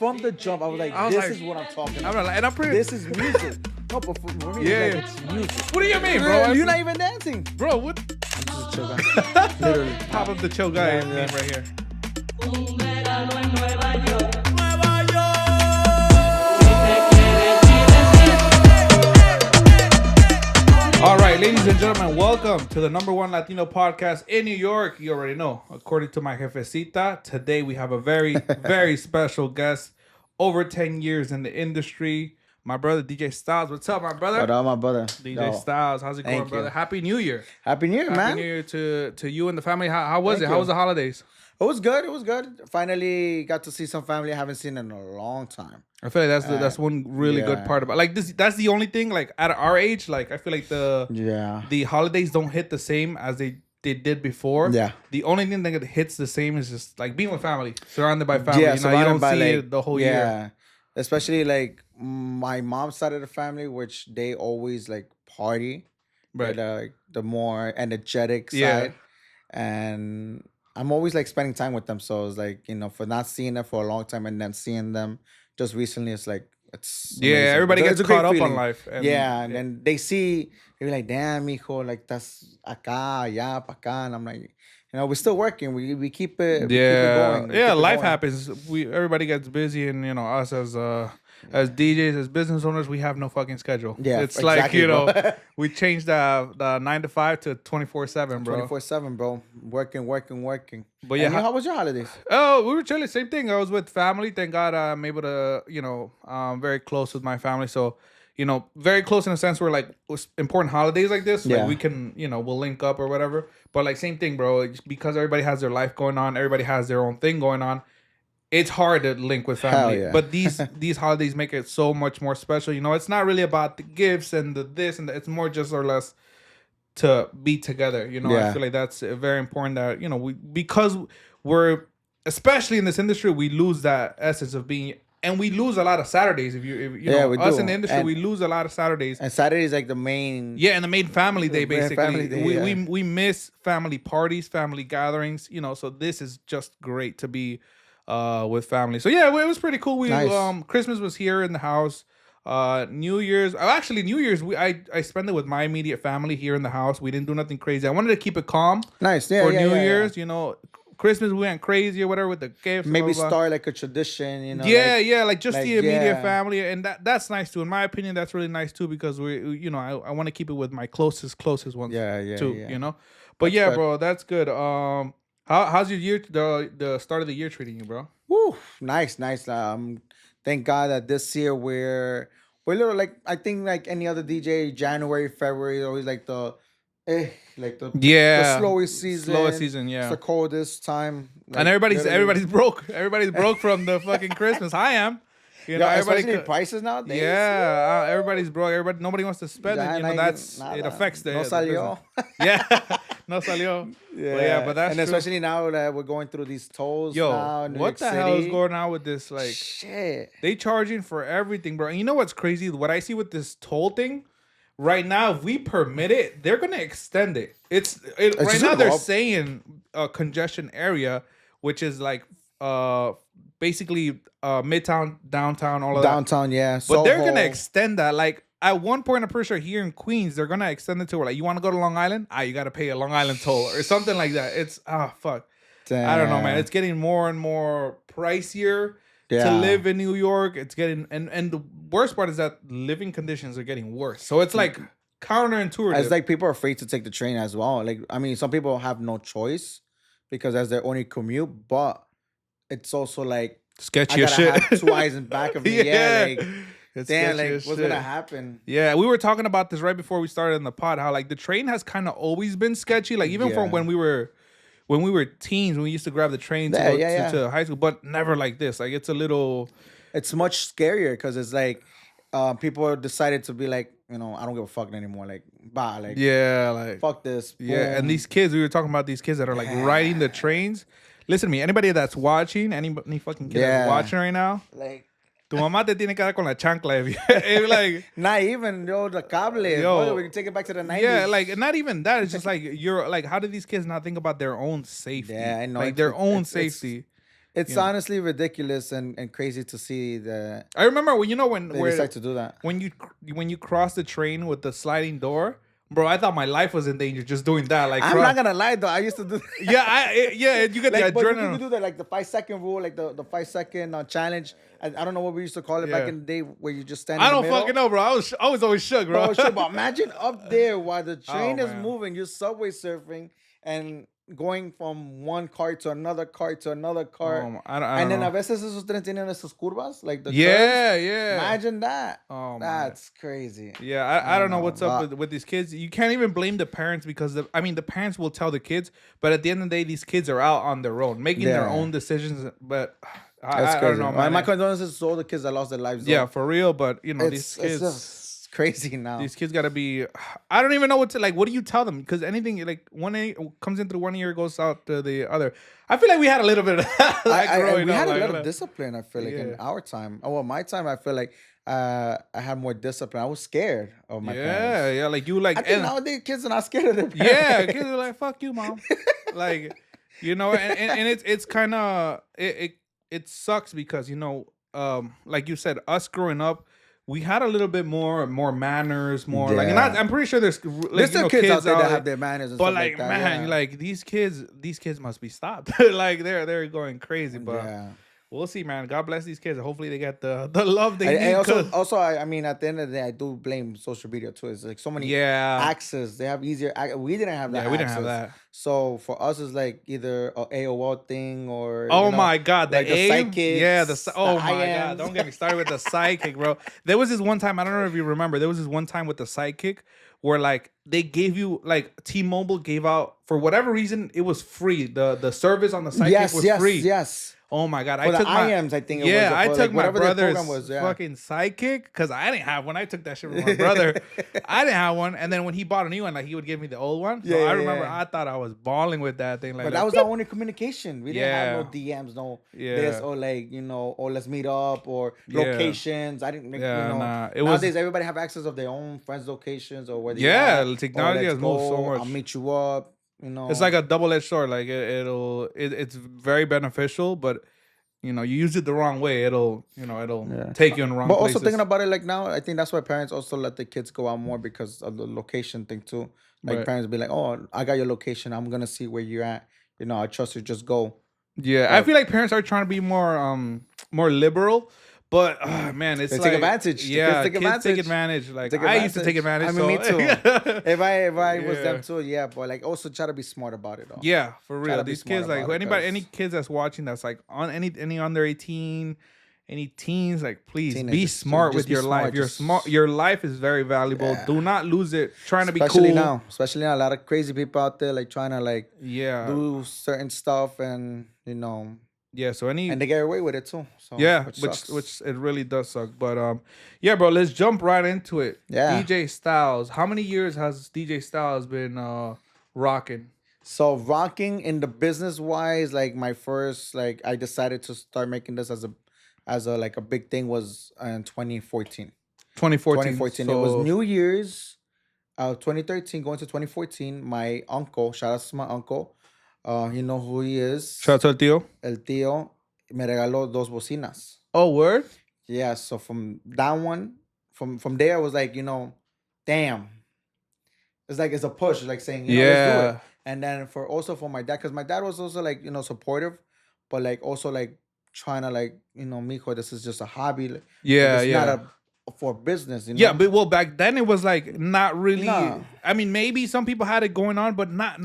from the jump, I was like, this is what I'm talking about. And I'm pretty. This is music. No, but for me, it's music. What do you mean, bro? You're not even dancing. Bro, what? I'm just a chill guy. Literally. Pop up the chill guy meme right here. All right, ladies and gentlemen, welcome to the #1 Latino podcast in New York. You already know, according to my jefecita, today we have a very, very special guest, over 10 years in the industry, my brother, DJ Styles. What's up, my brother? What up, my brother? DJ Styles, how's it going, brother? Happy New Year. Happy New Year, man. Happy New Year to you and the family. How was it? How was the holidays? It was good. It was good. Finally got to see some family I haven't seen in a long time. I feel like that's one really good part about like this. That's the only thing. Like at our age, like I feel like the holidays don't hit the same as they did before. Yeah. The only thing that hits the same is just like being with family, surrounded by family. Yeah, you don't see it the whole year. Yeah, especially like my mom's side of the family, which they always like party, right? The more energetic side, and I'm always like spending time with them. So it's like, for not seeing them for a long time and then seeing them just recently, it's like, it's amazing. Everybody gets caught up on life. And then they see, they're like, damn, mijo, like that's acá, allá, pa acá. And I'm like, we're still working. We keep it, we keep it going. Life happens. Everybody gets busy, and us as DJs, as business owners, we have no fucking schedule. Yeah, it's exactly, like we changed the 9 to 5 to 24/7, bro. 24/7, bro. Working. But yeah, how was your holidays? Oh, we were chilling. Same thing. I was with family. Thank God, I'm able to, very close with my family. So, very close in a sense where like important holidays like this, like we can, we'll link up or whatever. But like same thing, bro. Because everybody has their life going on, everybody has their own thing going on. It's hard to link with family, but these holidays make it so much more special. It's not really about the gifts and the this and it's more just or less to be together. I feel like that's very important that because we're especially in this industry, we lose that essence of being, and we lose a lot of Saturdays. If us in the industry, we lose a lot of Saturdays. And Saturday is like the main and the main family day basically. Family day, we miss family parties, family gatherings. So this is just great to be with family. So yeah, it was pretty cool. We Christmas was here in the house. New Year's, New Year's I spent it with my immediate family here in the house. We didn't do nothing crazy. I wanted to keep it calm. Nice, for New Year's. Christmas we went crazy or whatever with the gifts. Maybe start like a tradition. Like just the immediate family, and that's nice too. In my opinion, that's really nice too because I want to keep it with my closest ones. Too. But that's good. Bro, that's good. How's your year? The start of the year treating you, bro? Woo, nice. Thank God that this year we're a little like I think like any other DJ, January, February, always like the slowest season. Yeah, it's the coldest time. Like, and everybody's broke. Everybody's broke from the fucking Christmas. I am. Especially prices nowadays. Yeah, everybody's broke. Nobody wants to spend it. It affects the. No salió. No salió. But that's and true. Especially now that we're going through these tolls. Now, New what York the City. hell is going on with this? Like, shit. They charging for everything, bro. And you know what's crazy? What I see with this toll thing. Right now, if we permit it, they're gonna extend it. Right now they're saying a congestion area, which is like basically Midtown, downtown, all of downtown, that. Yeah. But they're gonna extend that. Like at one point, I'm pretty sure here in Queens, they're gonna extend it to where like you want to go to Long Island, you gotta pay a Long Island toll or something like that. It's fuck. Damn. I don't know, man. It's getting more and more pricier. To live in New York, it's getting and the worst part is that living conditions are getting worse. So it's like counterintuitive. It's like people are afraid to take the train as well. Like some people have no choice because that's their only commute. But it's also like sketchy I gotta shit. Have 2 eyes in back of me. It's damn, like what's gonna happen? Yeah, we were talking about this right before we started in the pod. How like the train has kind of always been sketchy. Like even from when we were teens, when we used to grab the train to go to high school, but never like this. Like it's much scarier because it's like people decided to be like, I don't give a fuck anymore. Like, bye. Like, fuck this. Boom. Yeah, and these kids, we were talking about these kids that are like riding the trains. Listen to me, anybody that's watching, any fucking kid that's watching right now, like. Tu mamá te tiene que dar con la chancla. If like, not even, the cable. We can take it back to the 90s. Yeah, like, not even that. It's just like, you're like, how do these kids not think about their own safety? Yeah, I know. Like, their own safety. It's honestly ridiculous and crazy to see that I remember when they decide to do that. when you cross the train with the sliding door, bro. I thought my life was in danger just doing that. Like I'm not gonna lie though, I used to do that. yeah, you get like, the but you adrenaline. could do that, like the 5 second rule, like the 5 second challenge. I don't know what we used to call it back in the day, where you just stand. I in don't the middle. fucking know, bro. I was always shook, bro. Bro, shit, but imagine up there while the train is man. moving, you're subway surfing and going from one car to another car to another car. I don't and then know. a veces esos trenes tienen esas curvas, like the curves. Yeah. Imagine that. Oh, That's crazy. Yeah, I don't know what's up with these kids. You can't even blame the parents because the parents will tell the kids, but at the end of the day, these kids are out on their own, making their own decisions. But That's crazy. I don't know, man. My condolences to all the kids that lost their lives. Yeah, for real. But these kids. It's just crazy now. These kids gotta be. I don't even know what to like. What do you tell them? Because anything like one ear comes in through one ear, goes out to the other. I feel like we had a little bit of that. We had a lot of discipline. I feel like in our time. Oh well, my time. I feel like I had more discipline. I was scared of my parents. Yeah. Like you like. I think nowadays kids are not scared of their parents. Yeah, kids are like, "Fuck you, mom." Like, and it's kind of it sucks because like you said, us growing up. We had a little bit more manners, more like. And I'm pretty sure there's still kids out there that have their manners, and but stuff like that. Man, like these kids must be stopped. Like they're going crazy. But we'll see, man. God bless these kids. Hopefully they get the love they need. Also, I mean, at the end of the day, I do blame social media too. It's like so many access. They have easier. We didn't have that. Yeah, we didn't have that. So for us, it's like either a AOL thing or my god, like the sidekicks. Yeah, god, don't get me started with the sidekick, bro. There was this one time, I don't know if you remember. There was this one time with the sidekick where like they gave you like T-Mobile gave out for whatever reason it was free. The service on the sidekick was free. Yes. Oh my god! I took my IMs. I think. I took my brother's fucking sidekick because I didn't have one. I took that shit from my brother. I didn't have one, and then when he bought a new one, like he would give me the old one. So I remember I thought I was balling with that thing. Like, but that was our only communication. We didn't have no DMs, no this or like or let's meet up or locations. I didn't. Nowadays everybody have access of their own friends' locations or where they technology has moved so much. I'll meet you up. It's like a double-edged sword. Like it's very beneficial, but you use it the wrong way, it'll take you in the wrong. But places. Also thinking about it, like now, I think that's why parents also let the kids go out more because of the location thing too. Like parents be like, "Oh, I got your location. I'm gonna see where you're at. I trust you. Just go." Yeah, I feel like parents are trying to be more liberal. But man, it's they like take advantage. Yeah, kids take advantage. Like I used to take advantage. I mean, me too. if I was them too, but like also try to be smart about it. Though. Yeah, for real. These kids, like any kids that's watching that's like on any under 18, any teens, like please be smart with your life. You're smart. Your life is very valuable. Do not lose it trying to be cool. Especially now, a lot of crazy people out there like trying to like do certain stuff and Yeah, so and they get away with it too. So, which it really does suck. But bro, let's jump right into it. Yeah. DJ Styles. How many years has DJ Styles been rocking? So rocking in the business wise, like my first I decided to start making this as a like a big thing was in 2014. 2014. So, it was New Year's 2013 going to 2014. My uncle, shout out to my uncle. You know who he is. Shout out to El Tío. El Tío me regaló 2 bocinas. Oh, word? Yeah, so from that one, from there, I was like, damn. It's like, it's a push. It's like saying, let's do it. And then for my dad, because my dad was also like, supportive, but like also like trying to like, mijo, this is just a hobby. Like, it's not for business, Yeah, but back then it was like not really. No. I mean, maybe some people had it going on, but not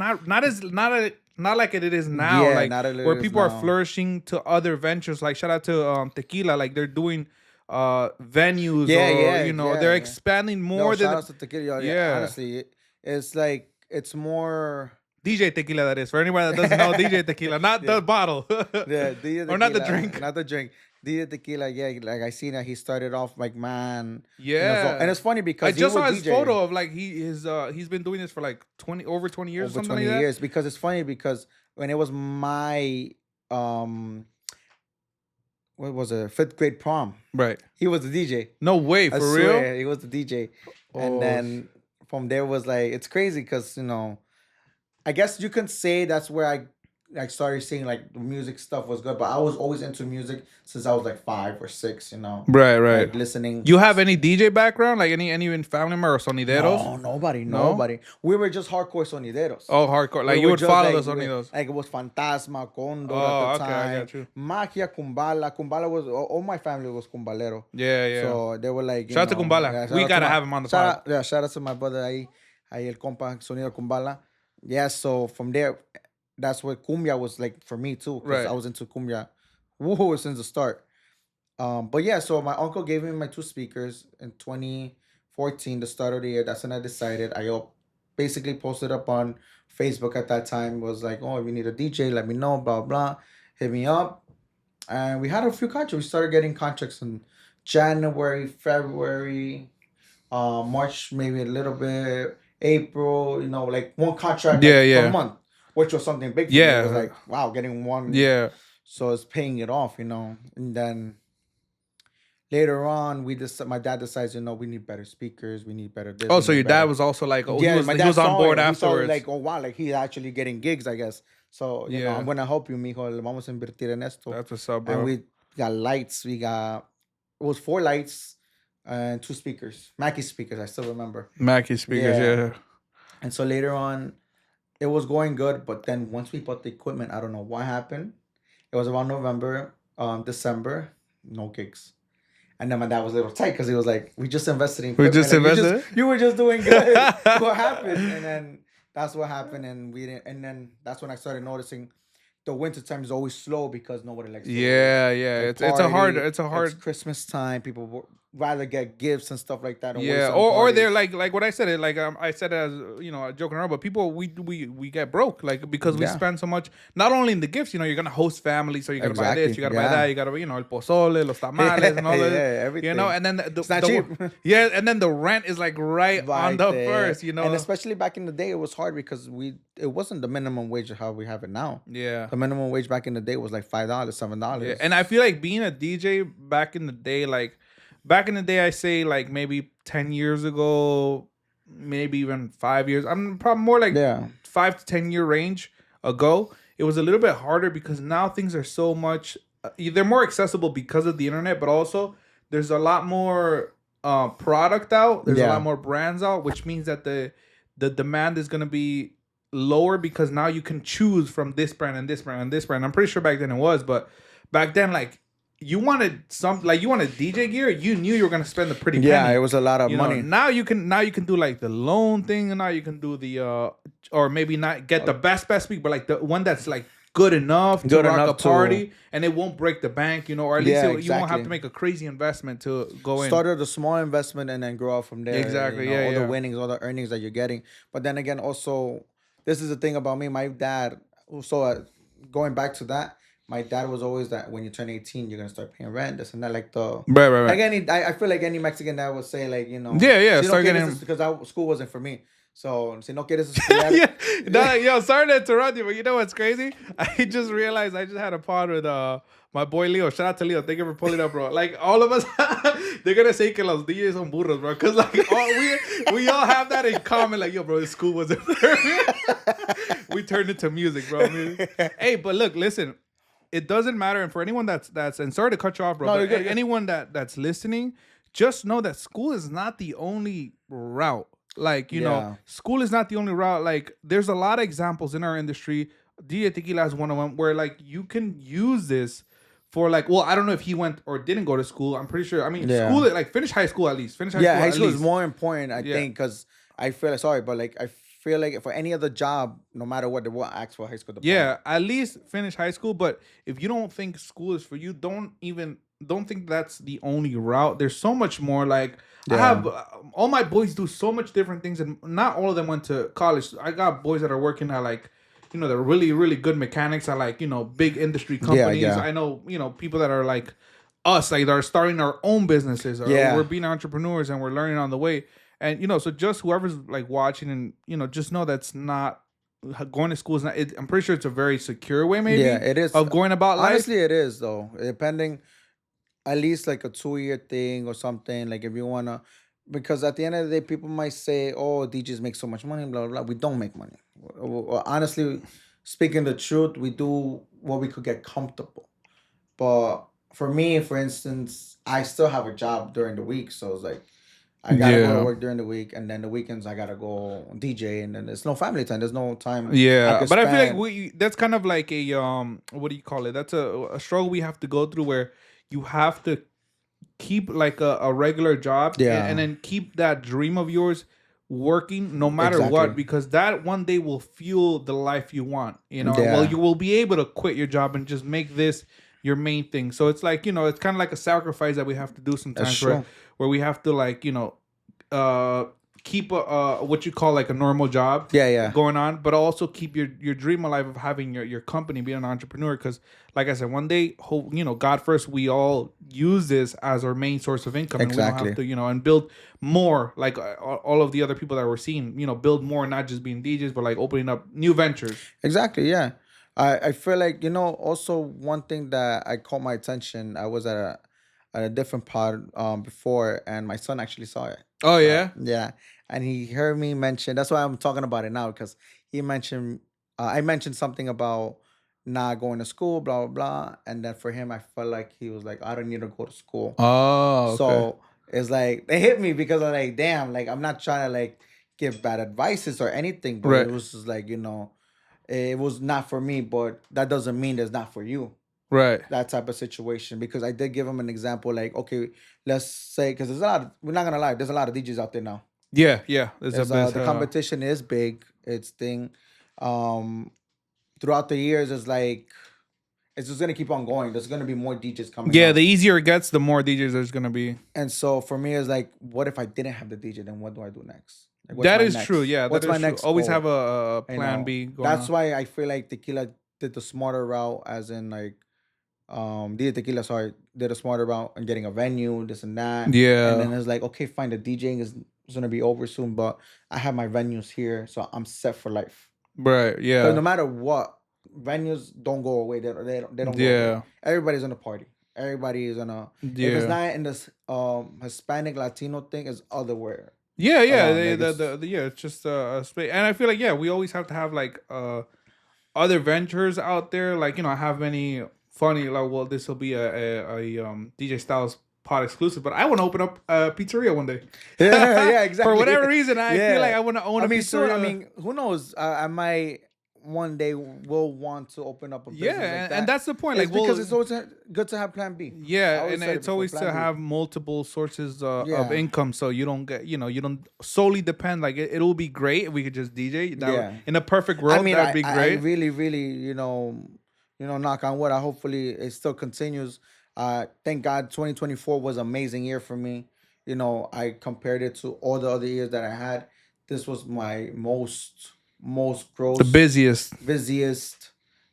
like it is now. Yeah, like not where people are flourishing to other ventures. Like shout out to Tequila. Like they're doing venues. They're expanding more than. Shout out to Tequila. Yeah, honestly, it's like it's more. DJ Tequila, that is. For anybody that doesn't know, DJ Tequila, not the bottle. DJ Tequila, or not the drink. Not the drink. DJ Tequila, like I seen that he started off like man. Yeah. And it's funny because I just saw his photo of like he's been doing this for like over 20 years or something like that. 20 years because it's funny because when it was my what was it, 5th grade prom. Right. He was the DJ. No way, for real? He was the DJ. And then from there was like it's crazy because I guess you can say that's where like started seeing like the music stuff was good, but I was always into music since I was like 5 or 6. Right, right. Like listening. You have any DJ background? Like any even family member or sonideros? No, nobody, No? nobody. We were just hardcore sonideros. Oh, hardcore. We Like you were would just follow like the sonidos. like it was Fantasma, Condor at Oh, the okay, I time, got you. Magia, Kumbala. Kumbala was all my family was Kumbalero. Yeah, yeah. So they were like, Shout out to Kumbala. yeah, We out to gotta have him on the shout pod. out, yeah, shout out to my brother ahí el compa Sonido Kumbala. Yeah, so from there, that's what cumbia was like for me too, because Right. I was into cumbia, woohoo, since the start. But yeah, so my uncle gave me my 2 speakers in 2014, the start of the year. That's when I decided. Basically posted up on Facebook at that time. Was like, oh, if you need a DJ, let me know. Blah blah, hit me up. And we had a few contracts. We started getting contracts in January, February, March, maybe a little bit, April. Like one contract Yeah, like per yeah. month, which was something big for me. Yeah. It was like, wow, getting one. Yeah. So it's paying it off. And then later on, my dad decides, we need better speakers, we need better this. Oh, we so need your dad better. was also like, oh, Yeah, he was, my he dad was on saw board it. He saw it afterwards. like, oh wow, like he's actually getting gigs, I guess. So Yeah. I'm gonna help you, mijo. Le vamos a invertir en esto. That's what's up, bro. And we got lights. It was 4 lights and 2 speakers, Mackie speakers. I still remember. Mackie speakers, yeah. And so later on, it was going good, but then once we bought the equipment, I don't know what happened. It was around November, December, no gigs. And then my dad was a little tight because he was like, we just invested in equipment. We just invested? You were just doing good. What happened? And then that's what happened. And we didn't. And then that's when I started noticing the winter time is always slow because nobody likes to Yeah, yeah. like, It's a hard. It's Christmas time. People rather get gifts and stuff like that. Yeah, or they're like what I said it like I said it as joking around, but people we get broke like because we spend so much not only in the gifts. You're gonna host family, so you gotta buy this, you gotta buy that, you gotta el pozole, los tamales, and all that. Everything. And then it's not cheap. Yeah, and then the rent is like right on the first. And especially back in the day, it was hard because it wasn't the minimum wage of how we have it now. Yeah, the minimum wage back in the day was like $5, $7. Yeah. And I feel like being a DJ back in the day, I say like maybe 10 years ago, maybe even 5 years. I'm probably more like 5 to 10 year range ago. It was a little bit harder because now things are so much. They're more accessible because of the internet, but also there's a lot more product out. There's a lot more brands out, which means that the demand is gonna be lower because now you can choose from this brand and this brand and this brand. I'm pretty sure back then it was, but back then like. You wanted DJ gear. You knew you were gonna spend a pretty penny. Yeah, it was a lot of money. Now you can do like the loan thing, and now you can do the or maybe not get the best speaker, but like the one that's like good enough to rock a party, and it won't break the bank, or at least you won't have to make a crazy investment to go in. Start with a small investment and then grow out from there. Exactly. All the winnings, all the earnings that you're getting. But then again, also, this is the thing about me. My dad. So going back to that. My dad was always that when you turn 18, you're gonna start paying rent. This and that, like the right. Like I feel like any Mexican dad would say, like start getting because school wasn't for me. So si no quieres estudiar. Yo, sorry to interrupt you, but you know what's crazy? I just realized I just had a pod with my boy Leo. Shout out to Leo. Thank you for pulling up, bro. Like all of us, they're gonna say que los DJs son burros, bro. Cause like we all have that in common. Like yo, bro, the school wasn't for me. We turned it to music, bro. Hey, but look, listen. It doesn't matter, and for anyone that's and sorry to cut you off, bro. No, but anyone that's listening, just know that school is not the only route. Like school is not the only route. Like there's a lot of examples in our industry. DJ Tequila is one of them where like you can use this for like. Well, I don't know if he went or didn't go to school. I'm pretty sure. I mean, school like finish high school at least. High school is more important, I think, because I feel sorry, but like I feel like for any other job, no matter what, they will ask for a high school diploma. Yeah, at least finish high school. But if you don't think school is for you, don't think that's the only route. There's so much more. Like I have all my boys do so much different things, and not all of them went to college. I got boys that are working at like, they're really really good mechanics at like big industry companies. I know people that are like us, like they're starting our own businesses. Or we're being entrepreneurs and we're learning on the way. And so just whoever's like watching and just know that's not going to school is not. I'm pretty sure it's a very secure way, maybe. Yeah, it is of going about life. Honestly, it is though. Depending, at least like a 2-year thing or something. Like if you wanna, because at the end of the day, people might say, "Oh, DJs make so much money." Blah blah blah. We don't make money. Well, honestly, speaking the truth, we do what we could get comfortable. But for me, for instance, I still have a job during the week, so it's like I gotta go to Yeah. work during the week, and then the weekends I gotta go DJ, and then there's no family time. There's no time I Yeah, could but I feel like spend. we that's kind of like a what do you call it? That's a struggle we have to go through where you have to keep like a regular job and Yeah, then keep that dream of yours working no matter what, exactly. because that one day will fuel the life you want, you know. Well, Yeah, you will be able to quit your job and just make this your main thing. So it's like, you know, it's kind of like a sacrifice that we have to do that's sometimes true. where we have to, like, you know, uh keep a what you call like a normal job Yeah, yeah, going on, but also keep your dream alive of having your company, being an entrepreneur. Because like I said, one day, you know, God first, we all use this as our main source of income, and we don't have exactly, to, you know, and build more like all of the other people that we're seeing, you know, build more, not just being DJs, but like opening up new ventures. exactly. Yeah, I feel like also one thing that I caught my attention. I was at a different pod before, and my son actually saw it. Oh yeah. Yeah, and he heard me mention. That's why I'm talking about it now because he mentioned. I mentioned something about not going to school, blah blah blah, and then for him, I felt like he was like, I don't need to go to school. Oh, okay. So it's like they hit me because I'm like, damn, like I'm not trying to like give bad advices or anything, but it Right. was just like it was not for me, but that doesn't mean it's not for you. Right. That type of situation because I did give him an example, like okay, let's say because there's a lot. We're not gonna lie, there's a lot of DJs out there now. Yeah. Yeah. There's a There's bit. the competition is big. It's thing. Um, throughout the years, it's like it's just gonna keep on going. There's gonna be more DJs coming Yeah. The up. easier it gets, the more DJs there's gonna be. And so for me, it's like, what if I didn't have the DJ? Then what do I do next? Like, what's That my is true. next? Yeah, that What's my is true. next Always have goal? a You plan know, B going that's on. why I feel like Tequila did the smarter route, as in like, DJ Tequila, sorry, did a smarter route and getting a venue, this and that. And Yeah. then it's like, okay, fine, the DJing is gonna be over soon, but I have my venues here, so I'm set for life. Right. Because no Yeah. matter what, venues don't go away. They don't go away. Yeah. Everybody's gonna party. Everybody is gonna. If it's Yeah. not in this Hispanic Latino thing, it's otherwhere Yeah. Yeah. around. Like it's Yeah. It's just a space, and I feel like, yeah, we always have to have like other ventures out there. Like, you know, I have many funny, like, well, this will be a DJ Styles pod exclusive, but I want to open up a pizzeria one day. yeah, yeah, For exactly. whatever reason, I feel like Yeah, I want to own I a mean, soon. I pizzeria. mean, who knows? I might one day will want to open up a Yeah, business like and that. that's the point. It's Like, because well, it's always good to have Plan B. I yeah, always and said it it's before. always Plan to B. have multiple sources of Yeah, income, so you don't get, you know, you don't solely depend. Like, it'll be great if we could just DJ. yeah. In a perfect I world, mean, that'd be I great. really, really, knock on wood. I hopefully it still continues. Thank God, 2024 was an amazing year for me. I compared it to all the other years that I had. This was my most The gross, busiest. busiest,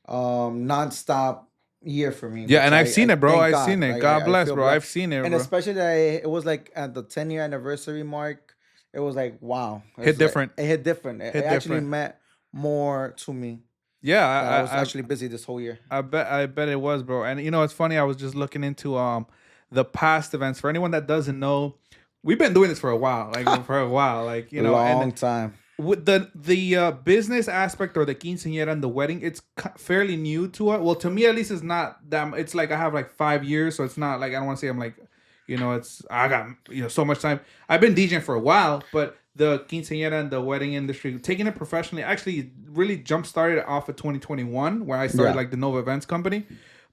nonstop year for me, Yeah, which and I've seen I it, bro. thank I've seen God. it. Like God I bless, feel bro. blessed, I've seen it, and bro. especially that it was like at the 10-year anniversary mark. It was like wow, Hit different. it hit different. It Hit actually different. meant more to me Yeah, that I was actually busy this whole year. I bet it was, bro. And you know, it's funny. I was just looking into the past events. For anyone that doesn't know, we've been doing this for a while, like, you know, and Long time. with the business aspect or the quinceañera and the wedding, it's fairly new to it. Well, to me at least, it's not that. It's like I have like 5 years, so it's not like I don't want to say I'm like, you know, it's I got, you know, so much time. I've been DJing for a while, but the quinceañera and the wedding industry, taking it professionally, actually really jump started off of 2021, where I started Yeah. like the Nova Events company.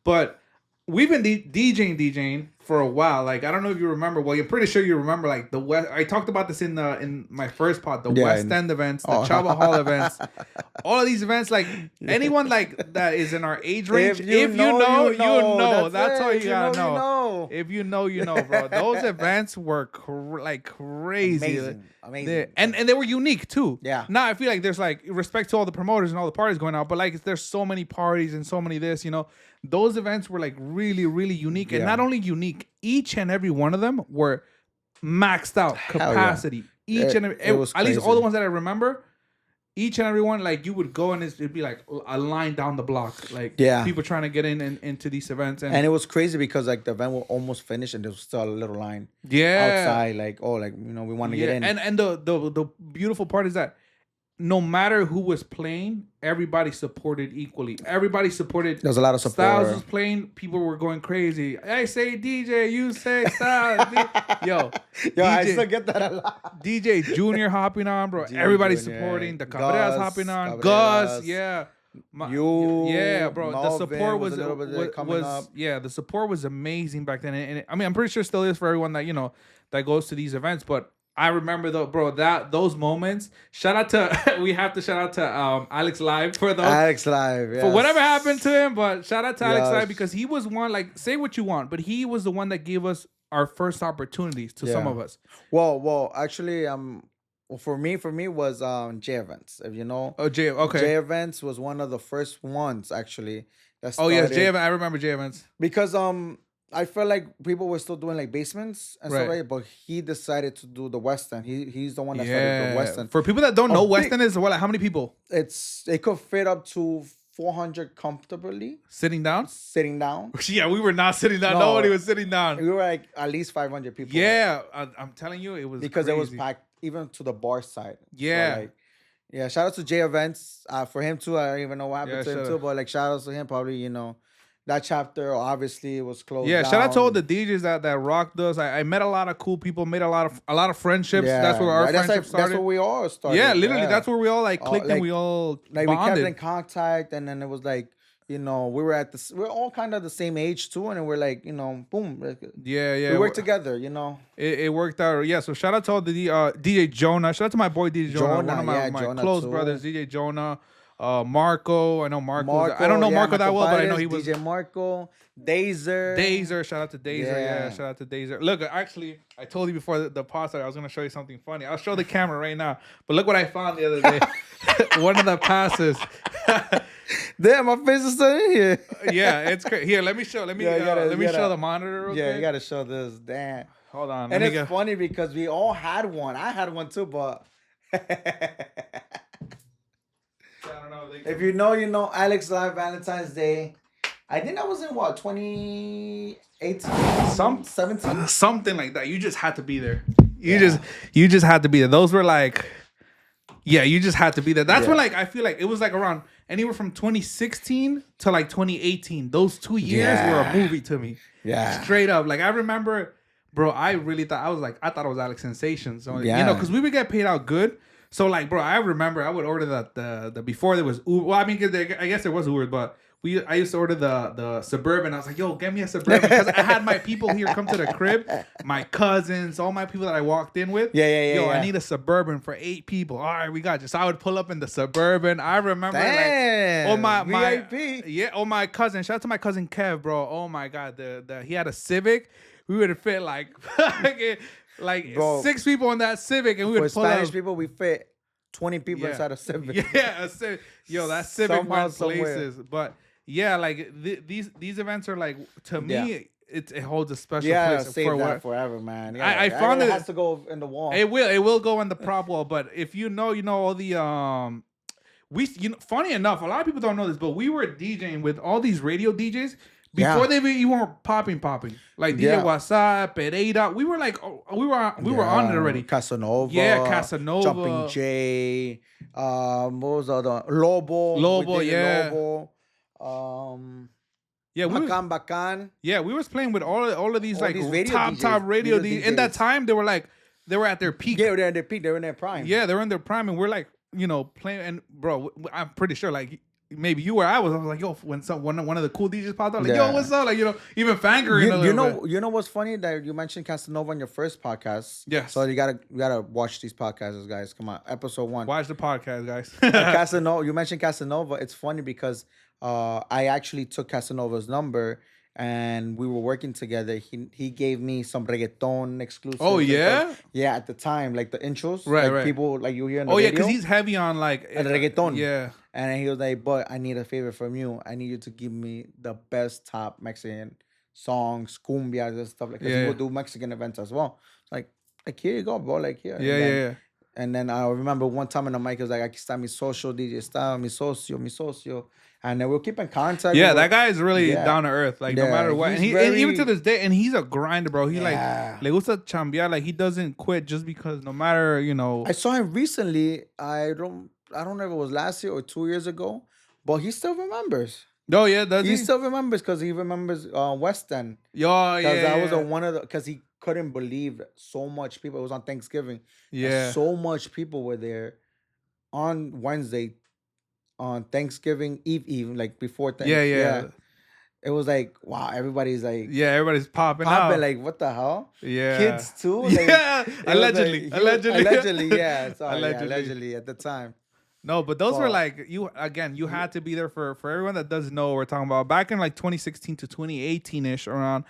But we've been DJing for a while. Like, I don't know if you remember. Well, you're pretty sure you remember. Like the West. I talked about this in my first pod. The Yeah, West and- End events, the Oh. Chava Hall events, all of these events. Like anyone like that is in our age range. If you know, you know. That's all it. you gotta know. You know. If you know, you know, bro. Those events were like crazy. Amazing. And they were unique too. Yeah. Now I feel like there's like respect to all the promoters and all the parties going out, but like there's so many parties and so many this, you know. Those events were like really, really unique. And Yeah. not only unique, each and every one of them were maxed out yeah. capacity. Each and every, It was at least all crazy. the ones that I remember, each and every one, like you would go and it'd be like a line down the block. Like Yeah. people trying to get in and into these events. And it was crazy because like the event was almost finished and there was still a little line yeah. outside. Like we want to get in. And the beautiful part is that no matter who was playing, everybody supported equally. Everybody supported. There was a lot of support. Styles was playing. People were going crazy. I say DJ, you say Styles. Yo, DJ, I still get that a lot. DJ Junior hopping on, bro. Everybody supporting. The Cabreras hopping on. Gus, yeah. Yeah, bro. Melvin the support was up. Yeah, the support was amazing back then. And I mean, I'm pretty sure it still is for everyone that that goes to these events. But I remember though, bro, those moments. Shout out to we have to shout out to Alex Live for those. Alex Live, yes. For whatever happened to him, but shout out to Alex Live because he was one. Like, say what you want, but he was the one that gave us our first opportunities to some of us. Well, actually, for me was J Events. If you know, J Events was one of the first ones actually. That started, yes, J Events. I remember J Events because I felt like people were still doing like basements and stuff, right? But he decided to do the Western. He's the one that started the Western. For people that don't know, Western is what? Like, how many people? It could fit up to 400 comfortably. Sitting down. Yeah, we were not sitting down. Nobody was sitting down. We were like at least 500 people. Yeah, I'm telling you, it was because crazy. It was packed even to the bar side. Yeah. So shout out to J Events. For him too, I don't even know what happened to him too, but like shout out to him, probably, that chapter obviously was closed down. Shout out to all the DJs that rocked us. I met a lot of cool people, made a lot of friendships. That's where our friendship started. That's where we all started. Yeah, literally, that's where we all clicked and we all bonded. We kept in contact, and then it was like, we were we're all kind of the same age too, and we're like, boom. Yeah. We worked together, It worked out. Yeah, so shout out to all the DJ Jonah. Shout out to my boy DJ Jonah, one of my close brothers, DJ Jonah. Marco, I know Marco. I don't know Marco that well, but I know he was DJ Marco, Dazer. Shout out to Dazer. Yeah, shout out to Dazer. Look, actually, I told you before the pod started, I was gonna show you something funny. I'll show the camera right now. But look what I found the other day. One of the passes. Damn, my face is still in here. Yeah, it's crazy. Here, let me show. Let me show the monitor. Real quick. You gotta show this. Damn. Hold on. And it's funny because we all had one. I had one too, but. If you know, Alex Live Valentine's Day. I think that was in 2018? 17? Something like that. You just had to be there. You just had to be there. Those were like, you just had to be there. That's when I feel like it was like around anywhere from 2016 to like 2018. Those 2 years were a movie to me. Yeah. Straight up. Like I remember, bro, I really thought, I thought it was Alex Sensation. So, because we would get paid out good. So, like, bro, I remember I would order the before there was Uber. Well, I mean, I guess there was Uber, but I used to order the Suburban. I was like, yo, get me a Suburban. Because I had my people here come to the crib, my cousins, all my people that I walked in with. Yo, I need a Suburban for 8 people. All right, we got you. So I would pull up in the Suburban. I remember, my VIP. My cousin. Shout out to my cousin Kev, bro. Oh, my God. He had a Civic. We would have fit like... Bro, 6 people in that Civic, and we would pull Spanish out. people, we fit 20 people inside a Civic. Yeah, a Civic. Yo, that Civic went places. But yeah, like these events are like, to me, it holds a special place. Save that forever, man. I found it has to go in the wall. It will go in the prop wall. But if you know all the funny enough, a lot of people don't know this, but we were DJing with all these radio DJs. Before they even weren't popping. Like DJ WhatsApp, Pereira. We were like, we were on it already. Casanova. Yeah, Casanova. Jumping J. What was the other? Lobo. Lobo. Bacan. Yeah, we was playing with all of these top radio DJs. In that time, they were at their peak. Yeah, they were at their peak. They were in their prime. Yeah, they were in their prime, and we're like, playing. And bro, I'm pretty sure like. Maybe you or I was like, yo, when one of the cool DJs popped out, like, yo, what's up? Like, even fangirling a little bit. You know what's funny? That you mentioned Casanova on your first podcast. Yes. So you gotta watch these podcasts, guys. Come on, episode 1. Watch the podcast, guys. Casanova. You mentioned Casanova. It's funny because I actually took Casanova's number and we were working together. He gave me some reggaeton exclusive. Oh yeah. Yeah, at the time, like the intros, right. People like you hear. In the radio, because he's heavy on like reggaeton. Yeah. And he was like, but I need a favor from you. I need you to give me the best top Mexican songs, cumbias and stuff like that. He will do Mexican events as well. Like here you go, bro. Like here. Yeah. And then I remember one time in the mic, he was like, aquí está mi socio, DJ está, mi socio. And then we'll keep in contact. Yeah, that guy is really down to earth. Like, no matter what. And even to this day, and he's a grinder, bro. He like, le gusta chambear. Like, he doesn't quit just because no matter, I saw him recently. I don't know if it was last year or 2 years ago, but he still remembers. Oh yeah, does He he? still remembers because he remembers West End. Oh Because that was yeah. one of the because he couldn't believe so much people. It was on Thanksgiving. And Yeah. so much people were there on Wednesday, on Thanksgiving Eve, like before Yeah, Thanksgiving. yeah. It was like, wow, everybody's like Yeah, everybody's popping out. like, what the hell? Yeah. Kids too? Like, Yeah. it was Allegedly. like- he was- Allegedly. allegedly, yeah. Sorry, Allegedly. allegedly at the time. No, but those were But- like you had to be there for everyone that doesn't know what we're talking about. Back in like 2016 to 2018-ish around,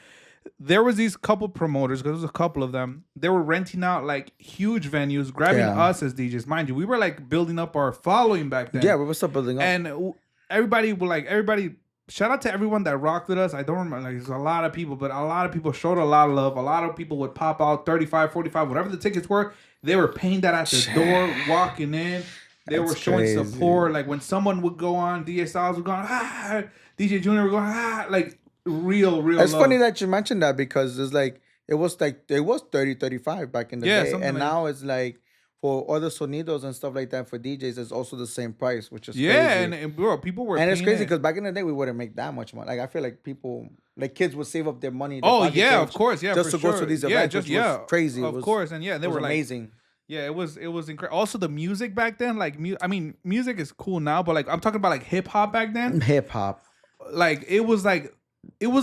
there was these couple promoters, because there was a couple of them. They were renting out like huge venues, grabbing us as DJs. Mind you, we were like building up our following back then. Yeah, we were still building up. And everybody shout out to everyone that rocked with us. I don't remember, like, there's a lot of people, but a lot of people showed a lot of love. A lot of people would pop out 35, 45, whatever the tickets were. They were paying that at the door, walking in. They were showing support. Like when someone would go on, DJ Styles would go on, DJ Junior would go on, like real It's love. funny that you mentioned that because it's like it was 30, 35 back in the day. And now it's like for other sonidos and stuff like that for DJs, it's also the same price, which is crazy. and bro, people were And it's paying crazy it. because back in the day we wouldn't make that much money. Like I feel like people, like kids would save up their money. their Oh pocket yeah, change of course, yeah, just for to go sure. to these events, just which was crazy. Of course, and yeah, they was were like, amazing. yeah, it was incredible. Also, the music back then, like, I mean, music is cool now, but like, I'm talking about like hip hop back then. Hip hop, Like, it was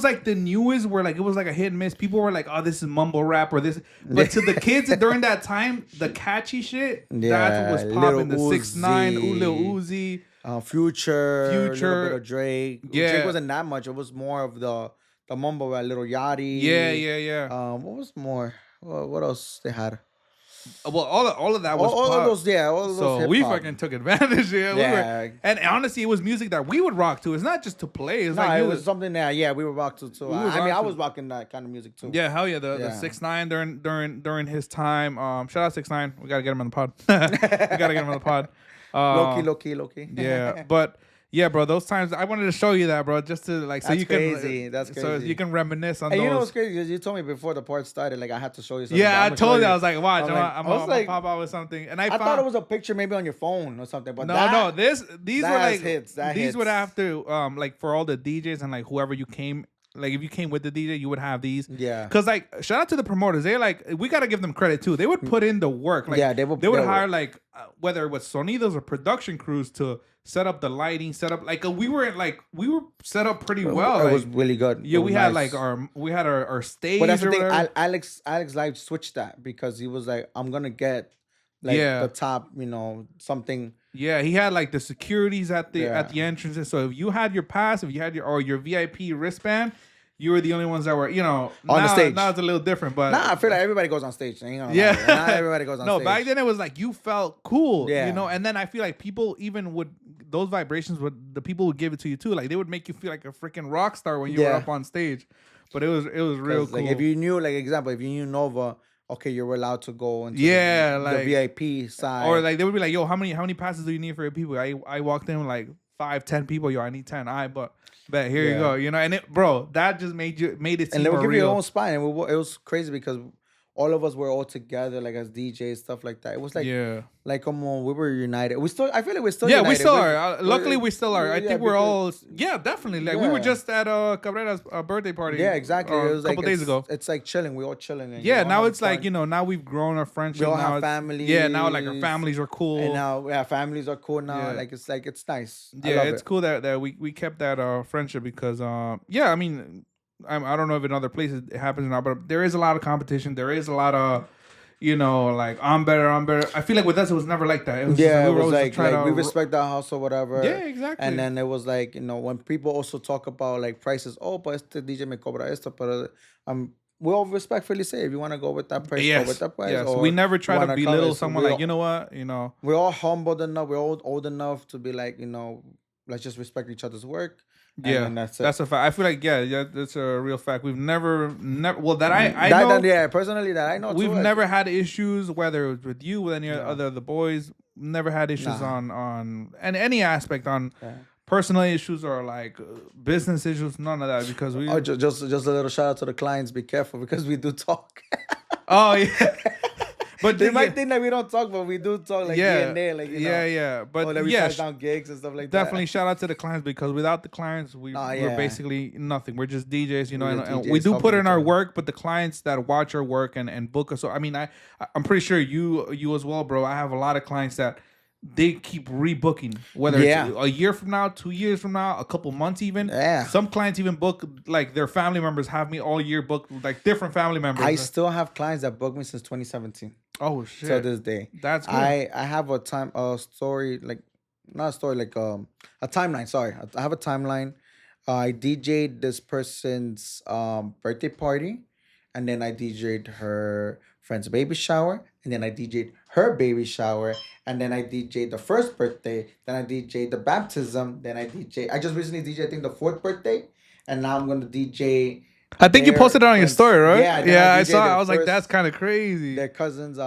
like the newest, where like it was like a hit and miss. People were like, "Oh, this is mumble rap," or this. But to the kids during that time, the catchy shit, that's what was popping. The 6ix9ine, Lil Uzi, Future, a little bit of Drake. Yeah. Drake wasn't that much. It was more of the mumble rap, Little Yachty. Yeah. What was more? What else they had? Well, all of that was all pop. of those, yeah. All of those. So we fucking took advantage. Yeah, Yeah. and honestly, it was music that we would rock to. It's not just to play. It's No, like it was something that we were rocking to too. I was rocking that kind of music too. Yeah, hell yeah. The 6ix9ine during his time. Shout out 6ix9ine. We gotta get him on the pod. We gotta get him on the pod. Low key. Yeah, but yeah, bro. Those times I wanted to show you that, bro, just to like so That's you crazy. can That's so crazy. you can reminisce on And those. you know what's crazy? Because you told me before the part started, like I had to show you something. Yeah, I but told I'm you. gonna I was like, watch, I'm I was gonna like- pop out with something, and I thought it was a picture maybe on your phone or something, but no. These that were has like hits, that these would hits. have to like for all the DJs and like whoever you came. Like if you came with the DJ, you would have these. Yeah. Cause like shout out to the promoters. They like we gotta give them credit too. They would put in the work. Like Yeah, they would- hire like whether it was sonidos or production crews to set up the lighting, we were set up pretty well. It Like, was really good. yeah, It was we had nice. like our stage. But that's the or thing. whatever. Alex Live switched that because he was like, I'm gonna get like the top, something. Yeah, he had like the securities at the Yeah. entrances. So if you had your pass, if you had your VIP wristband, you were the only ones that were, on the stage. Now it's a little different, but Nah, I feel like everybody goes on stage. yeah, Not everybody goes on no, stage. back then it was like you felt cool, Yeah. And then I feel like people even would those vibrations the people would give it to you too. Like they would make you feel like a freaking rock star when you were Yeah. up on stage. But it was real cool. Like if you knew, like example, if you knew Nova, okay, you were allowed to go into Yeah, the like- VIP side. Or like they would be like, yo, how many passes do you need for your people? I walked in with like 5-10 people. Yo, I need 10. But here you Yeah. go. And it, bro, that just made it seem and they would more give you your real. own spot, and it was crazy because all of us were all together, like as DJs, stuff like that. It was like, Yeah. like we were united. I feel like we're still Yeah, united. we still We're- are. Luckily, we still are. I yeah, think we're all. because- Yeah, definitely. Like we were Yeah. just at Cabrera's birthday party. Yeah, exactly. It was a couple like, days ago. It's like chilling. We all chilling. And Yeah, all now having it's like fun. now we've grown our friendship. We all now have it's- families. Yeah, now like our families are cool. And now, families are cool now. Yeah. Like it's nice. I Yeah, love it's it. cool that we kept that friendship because I mean I don't know if in other places it happens or not, but there is a lot of competition. There is a lot of like I'm better. I feel like with us it was never like that. It was Yeah, we it were was always like trying to we respect our house or whatever. Yeah, exactly. And then it was like, when people also talk about like prices, but este DJ me cobra esto, but we all respectfully say if you want to go with that price, go with that price. Yes. or We never try you to wanna belittle cover it. So someone we like, all- you know what, We're all humbled enough, we're all old enough to be like, let's just respect each other's work. Yeah, and that's it. that's a fact. I feel like that's a real fact. We've never well that I know personally that I know we've too, never had issues, whether it was with you, with any other of the boys. Never had issues on and any aspect on personal issues or like business issues. None of that because we. Oh, just a little shout out to the clients. Be careful because we do talk. Oh yeah. But they might think that we don't talk, but we do talk, like here and there, like But that we pass down gigs and stuff like that. Definitely shout out to the clients, because without the clients, we're basically nothing. We're just DJs, and we do put in our work, but the clients that watch our work and book us. So I mean, I'm pretty sure you as well, bro. I have a lot of clients that they keep rebooking, whether it's a year from now, 2 years from now, a couple months even. Yeah. Some clients even book, like, their family members have me all year booked, like different family members. I still have clients that booked me since 2017. Oh shit! To this day, that's good. I have a story, like, not a story, like a timeline. Sorry, I have a timeline. I DJ'd this person's birthday party, and then I DJ'd her friend's baby shower, and then I DJ'd her baby shower, and then I DJ'd the first birthday, then I DJ'd the baptism, then I just recently DJ'd, I think, the fourth birthday, and now I'm gonna DJ. I think you posted it on your story, right? Yeah, I saw it. I was like, that's kind of crazy. Their cousin's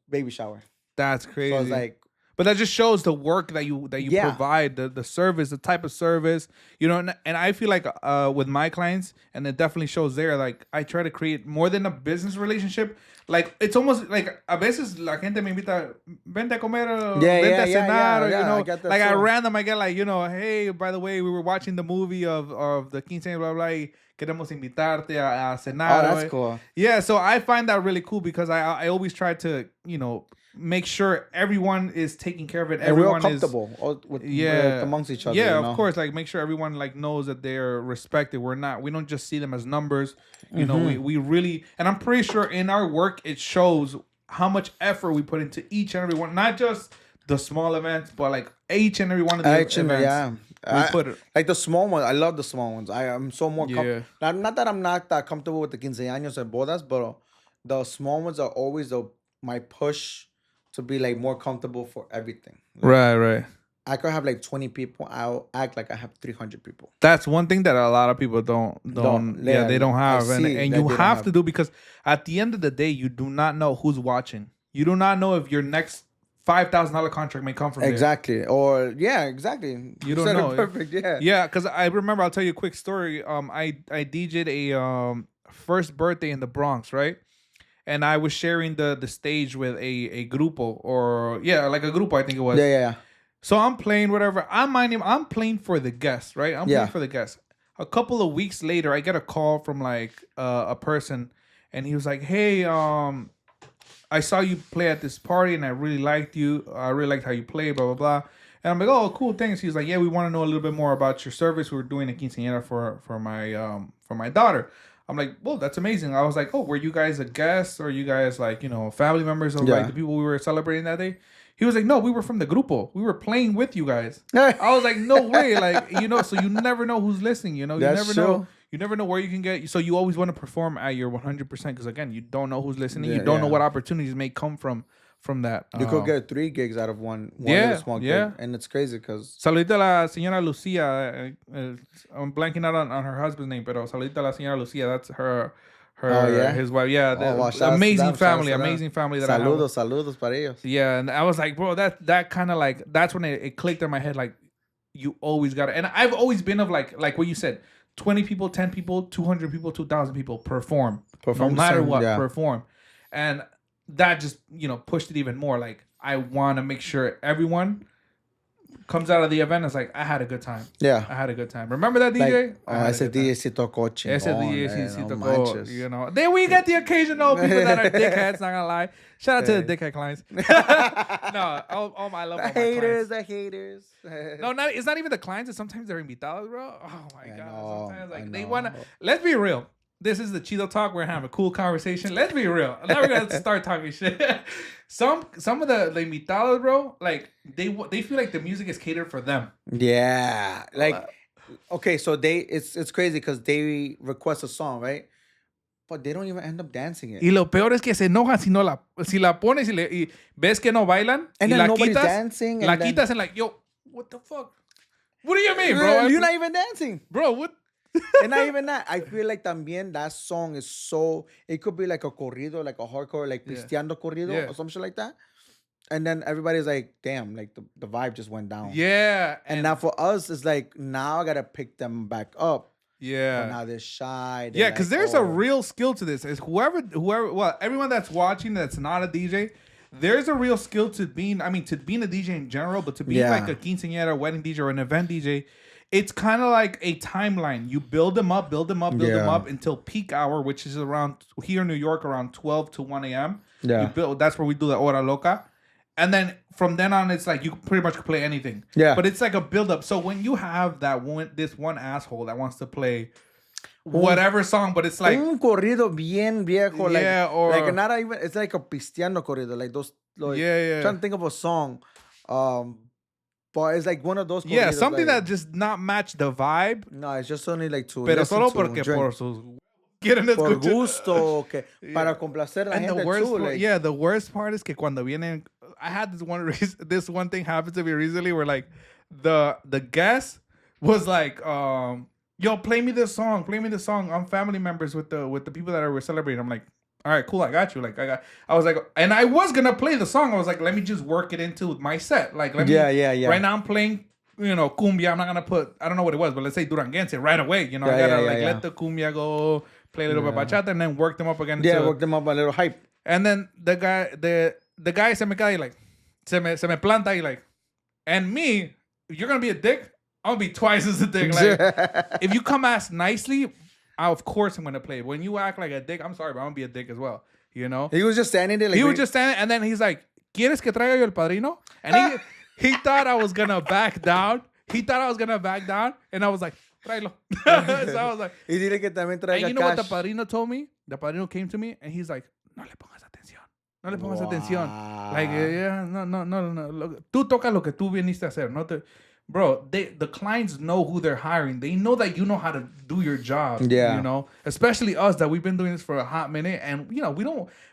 baby shower. That's crazy. So I was like, but that just shows the work that you provide, the service, the type of service, and I feel like with my clients, and it definitely shows there, like, I try to create more than a business relationship. Like, it's almost like a veces la gente me invita, vente a comer, vente a cenar, like, at random I get like, hey, by the way, we were watching the movie of the quinceañera, blah, blah, blah, queremos invitarte a cenar. Oh, that's cool. Yeah, so I find that really cool, because I always try to, make sure everyone is taking care of it. And everyone we're all comfortable with amongst each other. Yeah, of course. Like, make sure everyone, like, knows that they're respected. We don't just see them as numbers. We really, and I'm pretty sure in our work it shows how much effort we put into each and every one, not just the small events, but like each and every one of the events. Yeah. Like the small ones, I love the small ones. I am so more not that I'm not that comfortable with the quinceaños and bodas, but the small ones are always my push to be, like, more comfortable for everything. Like, right. I could have like 20 people. I'll act like I have 300 people. That's one thing that a lot of people don't they don't have, and you have to do, because at the end of the day, you do not know who's watching. You do not know if your next $5,000 contract may come from exactly there. Or exactly. You don't know. Perfect. Yeah, because I remember, I'll tell you a quick story. I DJ'd a first birthday in the Bronx, right? And I was sharing the stage with a grupo, or like a grupo, I think it was. Yeah. So I'm playing whatever. I'm playing for the guests, right? I'm playing for the guests. A couple of weeks later, I get a call from, like, a person, and he was like, "Hey, I saw you play at this party, and I really liked you. I really liked how you play, blah blah blah." And I'm like, "Oh, cool, thanks." He's like, "Yeah, we want to know a little bit more about your service. We were doing a quinceañera for my daughter." I'm like, "Well, that's amazing." I was like, "Oh, were you guys a guest, or you guys, like, family members of like the people we were celebrating that day?" He was like, "No, we were from the grupo. We were playing with you guys." I was like, "No way!" Like, so you never know who's listening. You never know. You never know where you can get. So you always want to perform at your 100%, because, again, you don't know who's listening. You don't know what opportunities may come from that. You could get 3 gigs out of one little small gig, and it's crazy because. Saludita a la señora Lucia. I'm blanking out on her husband's name, pero saludita a la señora Lucia. That's her his wife. Yeah, amazing family that Saludos para ellos. Yeah, and I was like, bro, that kind of, like, that's when it clicked in my head, like, you always got to. And I've always been of like what you said, 20 people, 10 people, 200 people, 2,000 people perform no matter what, perform. And that just, pushed it even more. Like, I want to make sure everyone comes out of the event, it's like, I had a good time. Yeah. I had a good time. Remember that DJ? Ese DJ sí tocó chingón. Ese DJ sí tocó, Then we get the occasional people that are dickheads, not gonna lie. Shout out to the dickhead clients. No, I love all my haters, clients. the haters. No, it's not even the clients. It's sometimes they're invitados, bro. Oh my God. Sometimes, like, they want to, let's be real. This is the Chido Talk. We're having a cool conversation. Let's be real. Now we're gonna start talking shit. Some of the invitados, bro, like they feel like the music is catered for them. Yeah, like okay, so it's crazy because they request a song, right? But they don't even end up dancing it. Y lo peor es que se enojan si la pones y ves que no bailan and y then la nobody's quitas, dancing. La quitas and like, yo, what the fuck? What do you mean, bro? You're not even dancing, bro. What? And not even that. I feel like también that song is so. It could be like a corrido, like a hardcore, like pisteando corrido or some shit like that. And then everybody's like, damn, like the vibe just went down. Yeah. And now for us, it's like, now I gotta pick them back up. Yeah. But now they're shy. Yeah, because there's a real skill to this. Is whoever, well, everyone that's watching that's not a DJ, there's a real skill to being a DJ in general, but to be like a quinceañera, wedding DJ, or an event DJ, it's kind of like a timeline. You build them up until peak hour, which is around, here in New York, around 12 to 1 a.m. Yeah. That's where we do the hora loca. And then from then on, it's like you pretty much can play anything. Yeah. But it's like a build-up. So when you have this one asshole that wants to play whatever song, but it's like un corrido bien viejo, like not even, it's like a pisteando corrido, like those, like, trying to think of a song, but it's like one of those corridos, something that just not match the vibe. No, it's just only like to pero solo porque por sus quieren por gusto, que para complacer a la gente too, like, the worst part is que cuando vienen, I had this one thing happen to me recently where like the guest was like, yo, play me this song. I'm family members with the people that we're celebrating. I'm like, all right, cool, I got you. Like I was like, and I was gonna play the song. I was like, let me just work it into my set. Like, let me, right now I'm playing, cumbia. I'm not gonna put, I don't know what it was, but let's say Duranguense right away. I gotta let the cumbia go, play a little bit bachata, and then work them up again. Work them up a little hype. And then the guy se me cae like, se me planta y like, and me, you're gonna be a dick. I'm gonna be twice as a dick. Like, if you come ask nicely, of course I'm gonna play. When you act like a dick, I'm sorry, but I'm gonna be a dick as well. He was just standing there. Like, and then he's like, ¿Quieres que traiga yo el padrino? And he thought I was gonna back down. And I was like, tráelo. So I was like, y dile que también traiga and you know cash. what the padrino told me? The padrino came to me and he's like, no le pongas atención. Like, no. Tú toca lo que tú viniste a hacer. No te... Bro, the clients know who they're hiring. They know that you know how to do your job. Yeah. Especially us that we've been doing this for a hot minute, and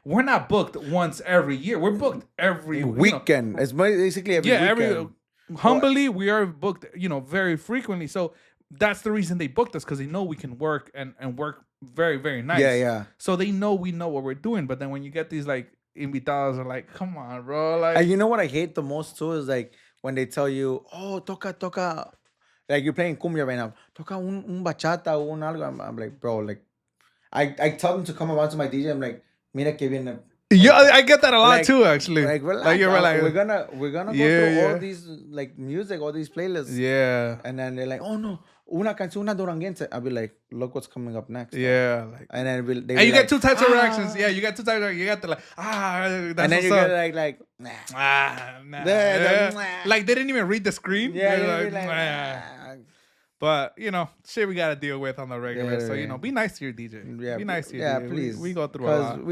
we're not booked once every year. We're booked every weekend. It's basically every weekend. Humbly, we are booked, very frequently. So that's the reason they booked us, because they know we can work and work very, very nice. Yeah. So they know we know what we're doing. But then when you get these like invitados, are like, come on, bro. Like, and you know what I hate the most too is like, when they tell you, oh, toca, like you're playing cumbia right now, toca un bachata o un algo. I'm like, bro, like, I tell them to come around to my DJ. I'm like, mira que viene. Yeah, I get that a lot too, actually. Like, relax, we're gonna go through all these like music, all these playlists. Yeah. And then they're like, oh no, una canción, una duranguense. I'll be like, look what's coming up next. Yeah. Like, and then you get two types of reactions. Yeah, you get two types of reactions. You got the like, that's and then you get like, nah. Nah. Like they didn't even read the screen. Yeah, like, nah. But, shit we got to deal with on the regular. So, be nice to your DJ. Yeah, be nice to your DJ. Please. We go through a lot.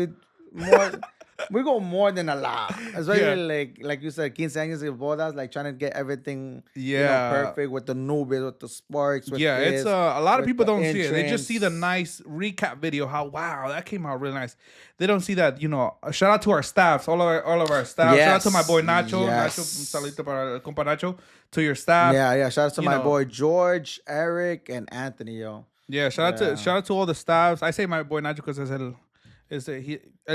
We go more than a lot. Especially like you said, quinceañeras y bodas, like trying to get everything perfect with the nubes, with the sparks. With it's a lot of people don't see it. They just see the nice recap video. How wow, that came out really nice. They don't see that. Shout out to our staffs, all of our staff. Yes. Shout out to my boy Nacho. Yes. Nacho, saludito para el compa Nacho. To your staff. Yeah. Shout out to my boy George, Erick, and Anthony, yo. Yeah, shout out to all the staffs. I say my boy Nacho because él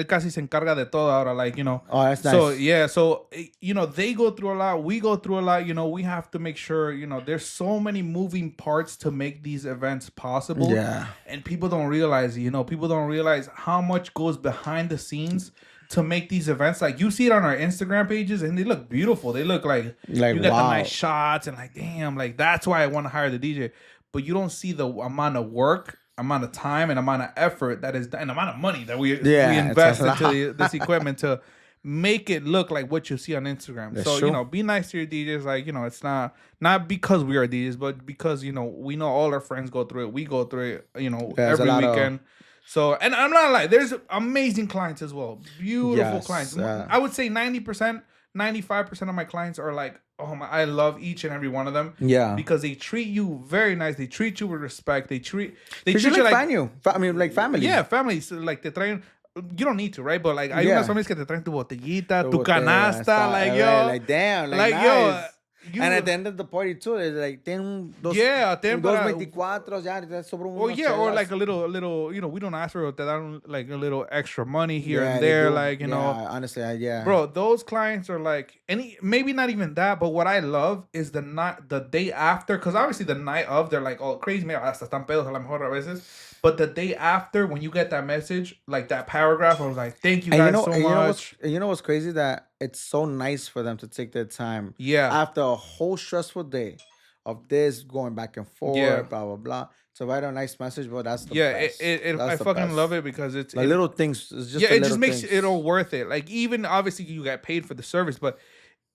casi se encarga de todo ahora, like, Oh, that's nice. So they go through a lot, we go through a lot, we have to make sure, there's so many moving parts to make these events possible. Yeah. And people don't realize, people don't realize how much goes behind the scenes to make these events. Like, you see it on our Instagram pages and they look beautiful. They look like you got the nice shots and like, damn, like that's why I want to hire the DJ. But you don't see the amount of work, amount of time, and amount of effort that is, and amount of money that we invest into this equipment to make it look like what you see on Instagram. That's true. Be nice to your DJs. Like, it's not because we are DJs, but because we know all our friends go through it. We go through it. Every weekend. So, and I'm not lying. There's amazing clients as well. Beautiful clients. I would say 90%, 95% of my clients are like, I love each and every one of them. Yeah. Because they treat you very nice. They treat you with respect. They treat you like like family. Yeah, family. So, like, te traen, you don't need to, right? But like, hay unas familias que te traen tu botellita, tu canasta, like, yo. Like, damn. Like, nice. yo. And at the end of the party too, it's like dos 24, ya sobró or unos yeah, or chelas. like a little, you know, we don't ask for that, like a little extra money here and there, like, you know. Honestly, yeah. Bro, those clients are like maybe not even that, but what I love is the day after, because obviously the night of they're like all crazy, mira, hasta están pedos a lo mejor a veces. But the day after, when you get that message, like that paragraph, I was like, "Thank you guys so much." You know what's crazy? That it's so nice for them to take their time. Yeah. After a whole stressful day of this going back and forth, blah blah blah, to write a nice message, bro. That's the best. I fucking love it because it's the little things. It's just it just makes it all worth it. Like, even obviously you get paid for the service, but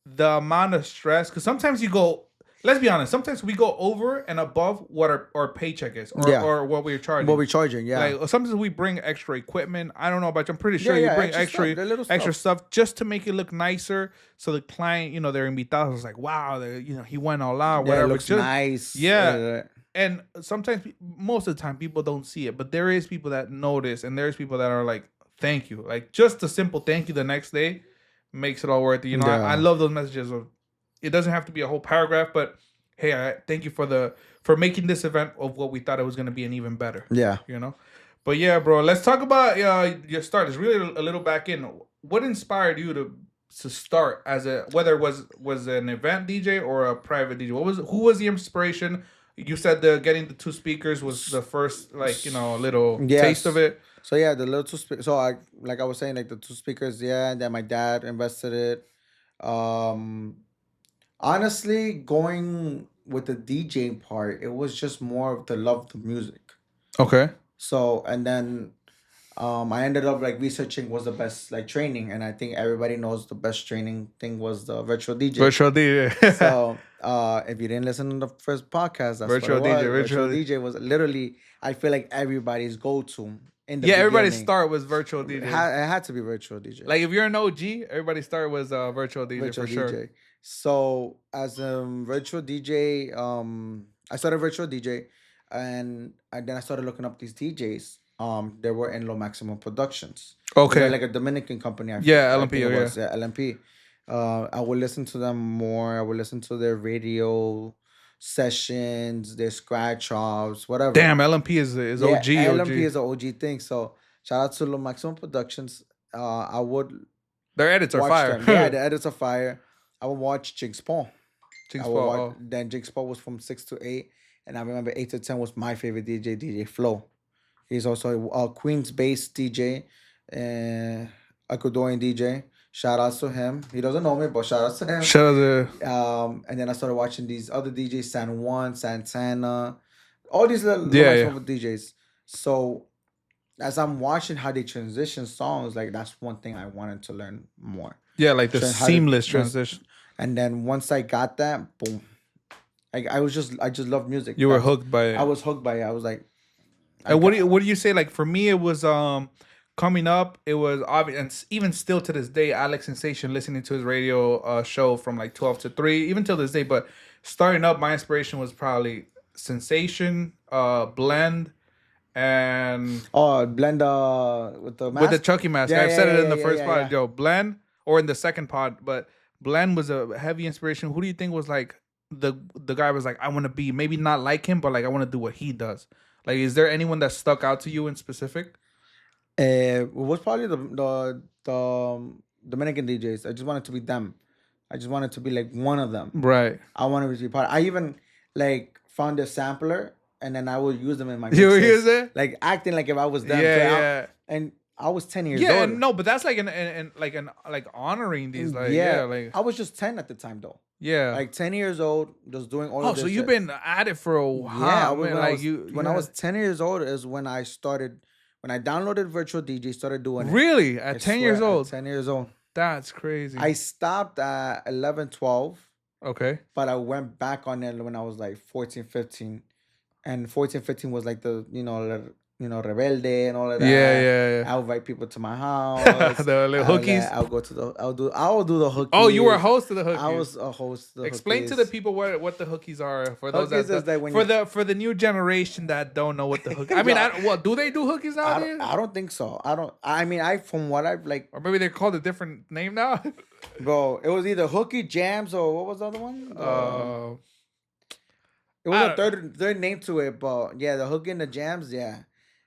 the amount of stress, because sometimes you go. Let's be honest. Sometimes we go over and above what our paycheck is, or what we're charging. What we're charging, yeah. Like, sometimes we bring extra equipment. I don't know, but I'm pretty sure you bring extra stuff just to make it look nicer. So the client, you know, their invitados is like, wow, you know, he went all out. Whatever. It looks nice. Yeah. And sometimes, most of the time, people don't see it, but there is people that notice, and there's people that are like, thank you. Like, just a simple thank you the next day makes it all worth it. You know, I love those messages of. It doesn't have to be a whole paragraph, but hey, I thank you for making this event of what we thought it was going to be, and even better. Yeah. You know? But yeah, bro, let's talk about your start. It's really a little back in. What inspired you to start as whether it was an event DJ or a private DJ? Who was the inspiration? You said getting the two speakers was the first, like, you know, little taste of it. So yeah, the little two speakers. So I was saying, like, the two speakers, and then my dad invested it. Honestly, going with the DJing part, it was just more of the love of the music. Okay. So, and then I ended up like researching what's the best like training, and I think everybody knows the best training thing was the virtual DJ. Virtual DJ. So, if you didn't listen to the first podcast, that's virtual what it was. DJ. Virtual DJ was literally, I feel like, everybody's go-to. Everybody's start was virtual DJ. It had to be virtual DJ. Like, if you're an OG, everybody's start was virtual DJ for sure. DJ. So as a virtual DJ, I started virtual DJ, and then I started looking up these DJs. They were in Low Maximum Productions. Okay. They're like a Dominican company. LMP. LMP. I would listen to them more. I would listen to their radio sessions, their scratch offs, whatever. Damn, LMP is OG. LMP is an OG thing. So shout out to Low Maximum Productions. I would. Their edits are fire. Yeah, the edits are fire. I would watch Jinx Paul. Paul. Then Jinx Paul was from 6 to 8. And I remember 8 to 10 was my favorite DJ, DJ Flow. He's also a Queens-based DJ. A Ecuadorian DJ. Shout out to him. He doesn't know me, but shout out to him. Shout out to and then I started watching these other DJs, San Juan, Santana. All these little DJs. So as I'm watching how they transition songs, like, that's one thing I wanted to learn more. Yeah, like the seamless transition. And then once I got that, boom. I just love music. You were hooked by it. I was hooked by it. I was like, and what do you say? Like, for me, it was coming up, it was obvious, and even still to this day, Alex Sensation, listening to his radio show from like 12 to 3, even till this day. But starting up, my inspiration was probably Sensation, Blend, and Blend with the mask? With the Chucky mask. I've said it in the first pod. Yo, Blend, or in the second pod, but Blend was a heavy inspiration. Who do you think was like the guy was like, I want to be, maybe not like him, but like, I want to do what he does? Like, is there anyone that stuck out to you in specific? It was probably the Dominican DJs. I just wanted to be them. I just wanted to be like one of them. Right. I wanted to be part. I even like found a sampler, and then I would use them in my mixes. You use it? Like, acting like if I was them. Yeah. And I was 10 years old. Yeah, no, but that's like like honoring these, like, like, I was just 10 at the time though. Yeah. Like 10 years old, just doing all of this. Oh, so you've been at it for a while. Yeah, when I was 10 years old is when I started, when I downloaded Virtual DJ, started doing it. Really? At 10 years old? At 10 years old. That's crazy. I stopped at 11, 12. Okay. But I went back on it when I was like 14, 15. And 14, 15 was like the, rebelde and all of that. Yeah. I'll invite people to my house. The little hookies. I'll do the hookies. Oh, you were a host of the hookies. I was a host of the Explain hookies. to the people what the hookies are for those Hookies that is like when for the new generation that don't know what the hookies. I mean, do they do hookies nowadays? I don't think so. I from what I've like, or maybe they're called a different name now. bro, it was either hookie jams or what was the other one? It was a third name to it, but yeah, the hookie and the jams, yeah.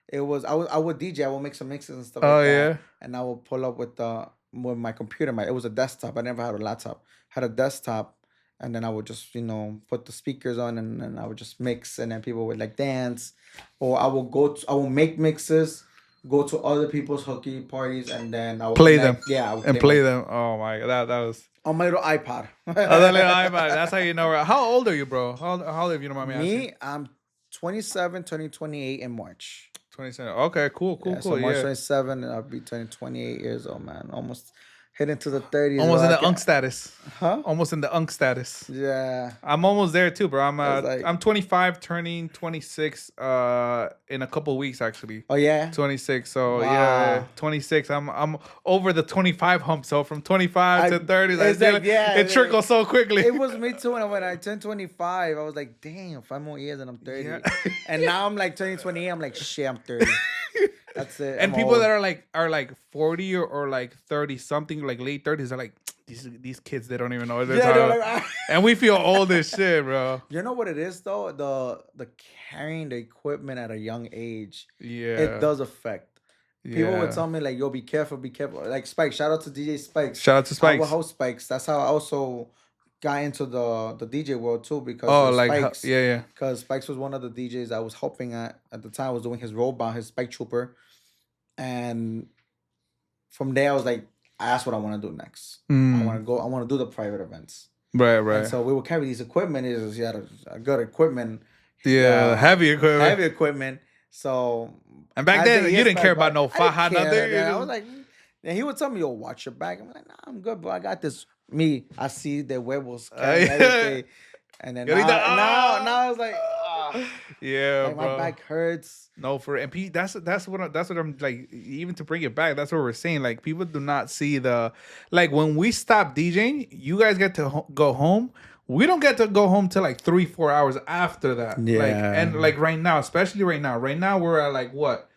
It was I would DJ, I would make some mixes and stuff like that. And I would pull up with my computer. It was a desktop. I never had a laptop. I had a desktop, and then I would just put the speakers on, and I would just mix, and then people would like dance, or I will make mixes, go to other people's hookie parties, and then I would play them. Yeah, I would play them. Oh my god, that was on my little iPod. Oh, that little iPod. That's how you know. How old are you, bro? How old are you? You don't mind me asking? Me, I'm 27, turning 28 in March. 27. Okay, cool. So March 27, and I'll be turning 28 years old, man. Almost heading to the 30s. Almost in the unk status. Huh? Almost in the unk status. Yeah. I'm almost there too, bro. I'm 25, turning 26 in a couple of weeks actually. Oh yeah. 26. So yeah, 26. I'm over the 25 hump. So from 25 to 30, it trickles so quickly. It was me too. When I turned 25, I was like, damn, 5 more years and I'm 30. Yeah. And now I'm like turning 28. I'm like, shit, I'm 30. That's it. And people that are like 40 or like 30 something, like late 30s, are like, these kids, they don't even know what they're talking about. And we feel old as shit, bro. You know what it is though? The carrying the equipment at a young age. Yeah. It does affect. People would tell me like, yo, be careful. Like Spike, shout out to DJ Spikes. Shout out to Spikes. I would host Spikes. That's how I also got into the DJ world too, because Spikes. Yeah. Because Spikes was one of the DJs I was helping at the time. I was doing his robot, his Spike Trooper. And from there, I was like, that's what I want to do next. I want to do the private events. Right. And so we would carry these equipment. You had a good equipment. Yeah, heavy equipment. So. And back then, you didn't care about no faja, nothing. I was like, and he would tell me, yo, watch your back. I'm like, nah, I'm good, bro. I got this. I see the huevos carrying everything. And then now I was like, yeah, like, bro. My back hurts. No, and Pete, that's what I'm like. Even to bring it back, that's what we're saying. Like, people do not see when we stop DJing, you guys get to go home. We don't get to go home till like 3-4 hours after that. Yeah. Like right now, especially right now. Right now we're at like what?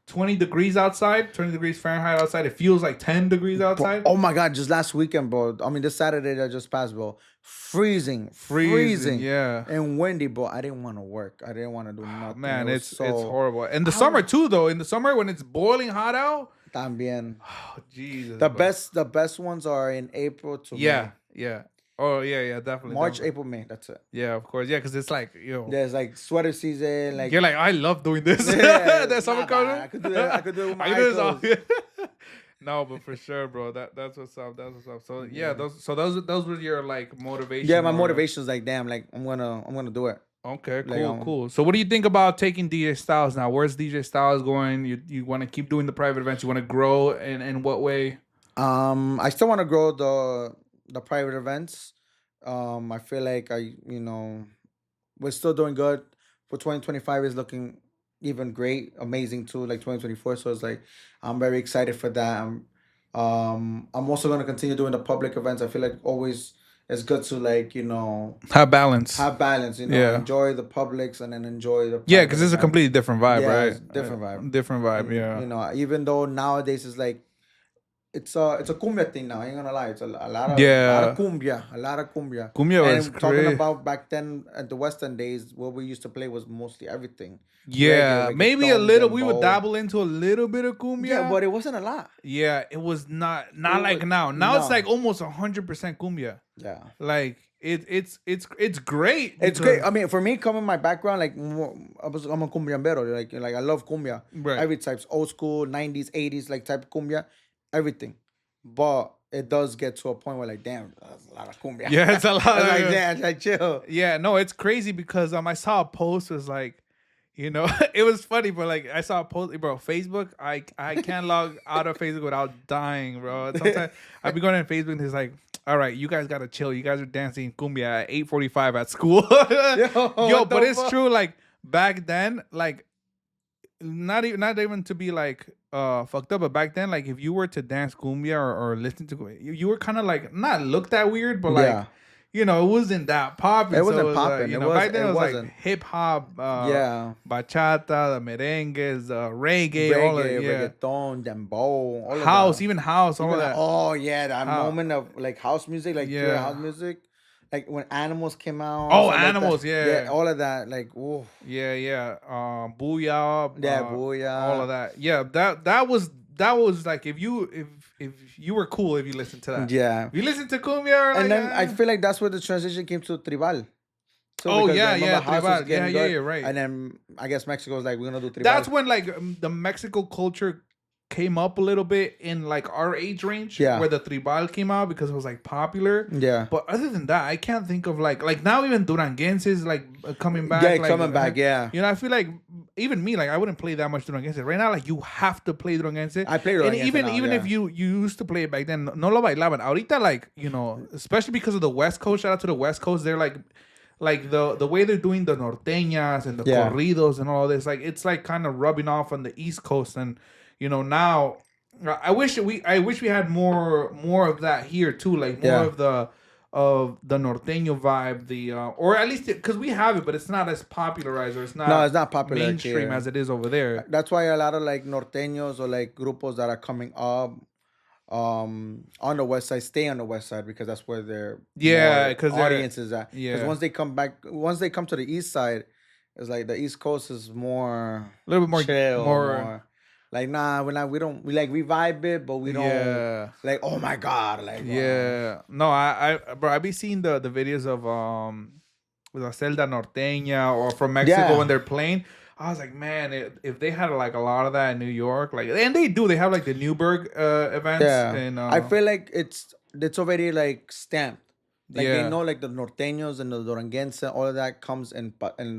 20 degrees outside, 20 degrees Fahrenheit outside. It feels like 10 degrees outside. Oh my God, just last weekend, bro. I mean, this Saturday that just passed, bro. Freezing. Yeah. And windy, bro. I didn't want to work. I didn't want to do nothing. Man, it's horrible. And the summer too, though. In the summer when it's boiling hot out. También. Oh, Jesus. The best ones are in April to May. Yeah. Oh, yeah, definitely. March, April, May. That's it. Yeah, of course. Yeah, because it's like, there's like sweater season. Like, you're like, I love doing this. That summer color. I could do that. I could do it with my eyes. No, but for sure, bro. That's what's up. So yeah, those were your like motivation. Yeah, my motivation is like, damn, like I'm gonna do it. Okay, cool. So what do you think about taking DJ Styles now? Where's DJ Styles going? You want to keep doing the private events? You want to grow in what way? I still want to grow the private events. I feel like we're still doing good. For 2025 is looking even great, amazing too, like 2024. So it's like I'm very excited for that. I'm also gonna continue doing the public events. I feel like always it's good to like have balance. Enjoy the publics and then enjoy the because it's a completely different vibe, right? It's different vibe. Different vibe, and, even though nowadays it's like it's a cumbia thing now. I ain't gonna lie. It's a lot of cumbia. Cumbia was talking about back then at the Western days, what we used to play was mostly everything. Yeah, maybe a little. We would dabble into a little bit of cumbia. Yeah, but it wasn't a lot. Yeah, it was not like now. Now it's like almost 100% cumbia. Yeah, like it's great. It's great. I mean, for me, coming my background, like I'm a cumbiambero. Like I love cumbia. Right. Every types, old school, 90s, 80s, like type of cumbia. Everything, but it does get to a point where like, damn, that's a lot of cumbia. Yeah, it's a lot. Like, damn, like chill. Yeah, no, it's crazy because I saw a post was like, it was funny, but like I saw a post, bro. Facebook, I can't log out of Facebook without dying, bro. Sometimes I be going on Facebook and it's like, all right, you guys gotta chill. You guys are dancing cumbia at 8:45 at school. Yo, but it's true. Like back then, like not even to be like fucked up, but back then, like if you were to dance cumbia or listen to you were kind of like not looked at weird, but like Yeah. it wasn't that popping. It So it wasn't was popping. back then It it was like wasn't. hip hop, Yeah. bachata, the merengues, reggae, all of Reggae, yeah, reggaeton, dembow, all of house, that. even house, all Even of like, that. oh yeah, that How, moment of like house music, like pure yeah. house music, like when animals came out, Oh, stuff like that. animals, Yeah, yeah. all of that, like oh Yeah. Booyah, yeah, all of booyah, that. Yeah, that was like if you were cool if you listened to that. yeah. If you listen to cumbia or And like then I feel like that's where the transition came to tribal. So oh because yeah, remember yeah, house was tribal. Yeah, getting yeah, good, yeah, right. and then I guess Mexico was like we're gonna do That's tribal. when like the Mexico culture came up a little bit in like our age range Yeah, where the tribal came out because it was like popular. yeah, But other than that, I can't think of like now even Duranguense is like coming yeah, back. Like coming back. Yeah, I feel like even me like I wouldn't play that much Duranguense right now. Like you have to play Duranguense, I play and Rodanguense now. even if Yeah, you used to play it back then, no lo bailaban. Ahorita like especially because of the West Coast. Shout out to the West Coast. They're like the way they're doing the norteñas and the yeah, corridos and all this, like it's like kind of rubbing off on the East Coast, and now I wish we had more of that here too, like more yeah. of the norteño vibe, or at least because we have it, but it's not as popularized or it's No, not it's not popular mainstream here. as it is over there. That's why a lot of like norteños or like grupos that are coming up on the west side stay on the west side because that's where their Yeah, more because audience is at. Because yeah, once they come to the east side, it's like the east coast is more a little bit more chill, more more like nah, we vibe it, but we don't yeah. like oh my god, like Yeah, no, bro, I be seeing the videos of with La Celda Norteña or from Mexico when yeah, they're playing. I was like, man, if they had like a lot of that in New York, like, and they have like the Newburgh events yeah. and I feel like it's already like stamped. Like they yeah, know, like the norteños and the Duranguense, all of that comes in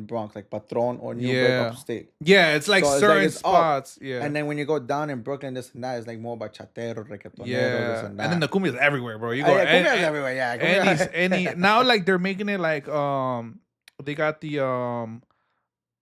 Bronx, like Patron or Newburgh, yeah, upstate. yeah. It's like So it's like certain it's up, spots, yeah, and then when you go down in Brooklyn, this and that, it's like more bachatero, reggaetonero, this yeah, and and then that. the cumbia's everywhere, bro. You Oh, go yeah, cumbia's everywhere. Yeah, any cumbia. now like they're making it like they got the